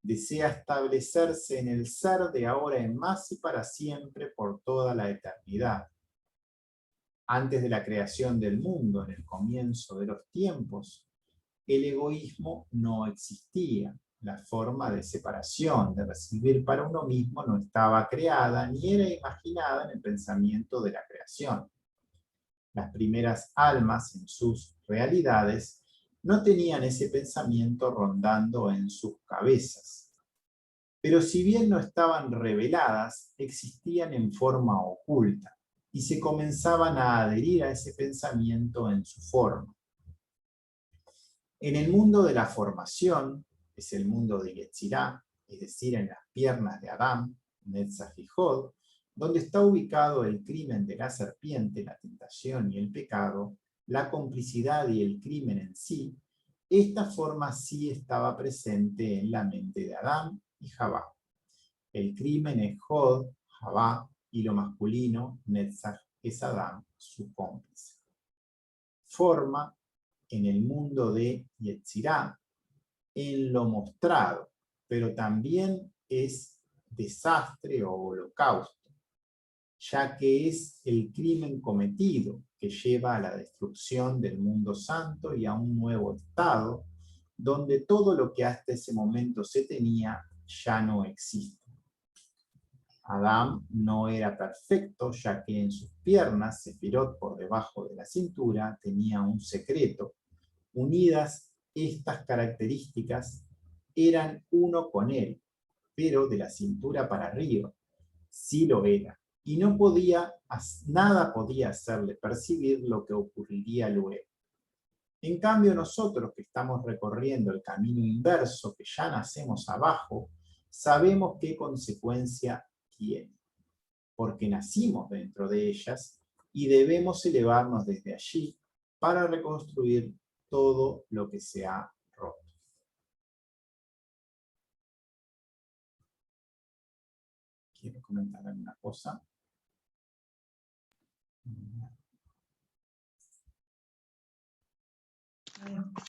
Desea establecerse en el ser de ahora en más y para siempre por toda la eternidad. Antes de la creación del mundo, en el comienzo de los tiempos, el egoísmo no existía. La forma de separación, de recibir para uno mismo, no estaba creada ni era imaginada en el pensamiento de la creación. Las primeras almas en sus realidades no tenían ese pensamiento rondando en sus cabezas. Pero si bien no estaban reveladas, existían en forma oculta y se comenzaban a adherir a ese pensamiento en su forma. En el mundo de la formación, es el mundo de Yetzirá, es decir, en las piernas de Adán, Netzach y Hod, donde está ubicado el crimen de la serpiente, la tentación y el pecado, la complicidad y el crimen en sí, esta forma sí estaba presente en la mente de Adán y Javá. El crimen es Hod, Javá, y lo masculino, Netzach, es Adán, su cómplice. Forma en el mundo de Yetzirá, en lo mostrado, pero también es desastre o holocausto, ya que es el crimen cometido que lleva a la destrucción del mundo santo y a un nuevo estado, donde todo lo que hasta ese momento se tenía ya no existe. Adán no era perfecto, ya que en sus piernas, Sefirot por debajo de la cintura, tenía un secreto. Unidas estas características, eran uno con él, pero de la cintura para arriba. Sí lo era, y nada podía hacerle percibir lo que ocurriría luego. En cambio, nosotros que estamos recorriendo el camino inverso, que ya nacemos abajo, sabemos qué consecuencia quiere, porque nacimos dentro de ellas y debemos elevarnos desde allí para reconstruir todo lo que se ha roto. ¿Quiero comentar alguna cosa?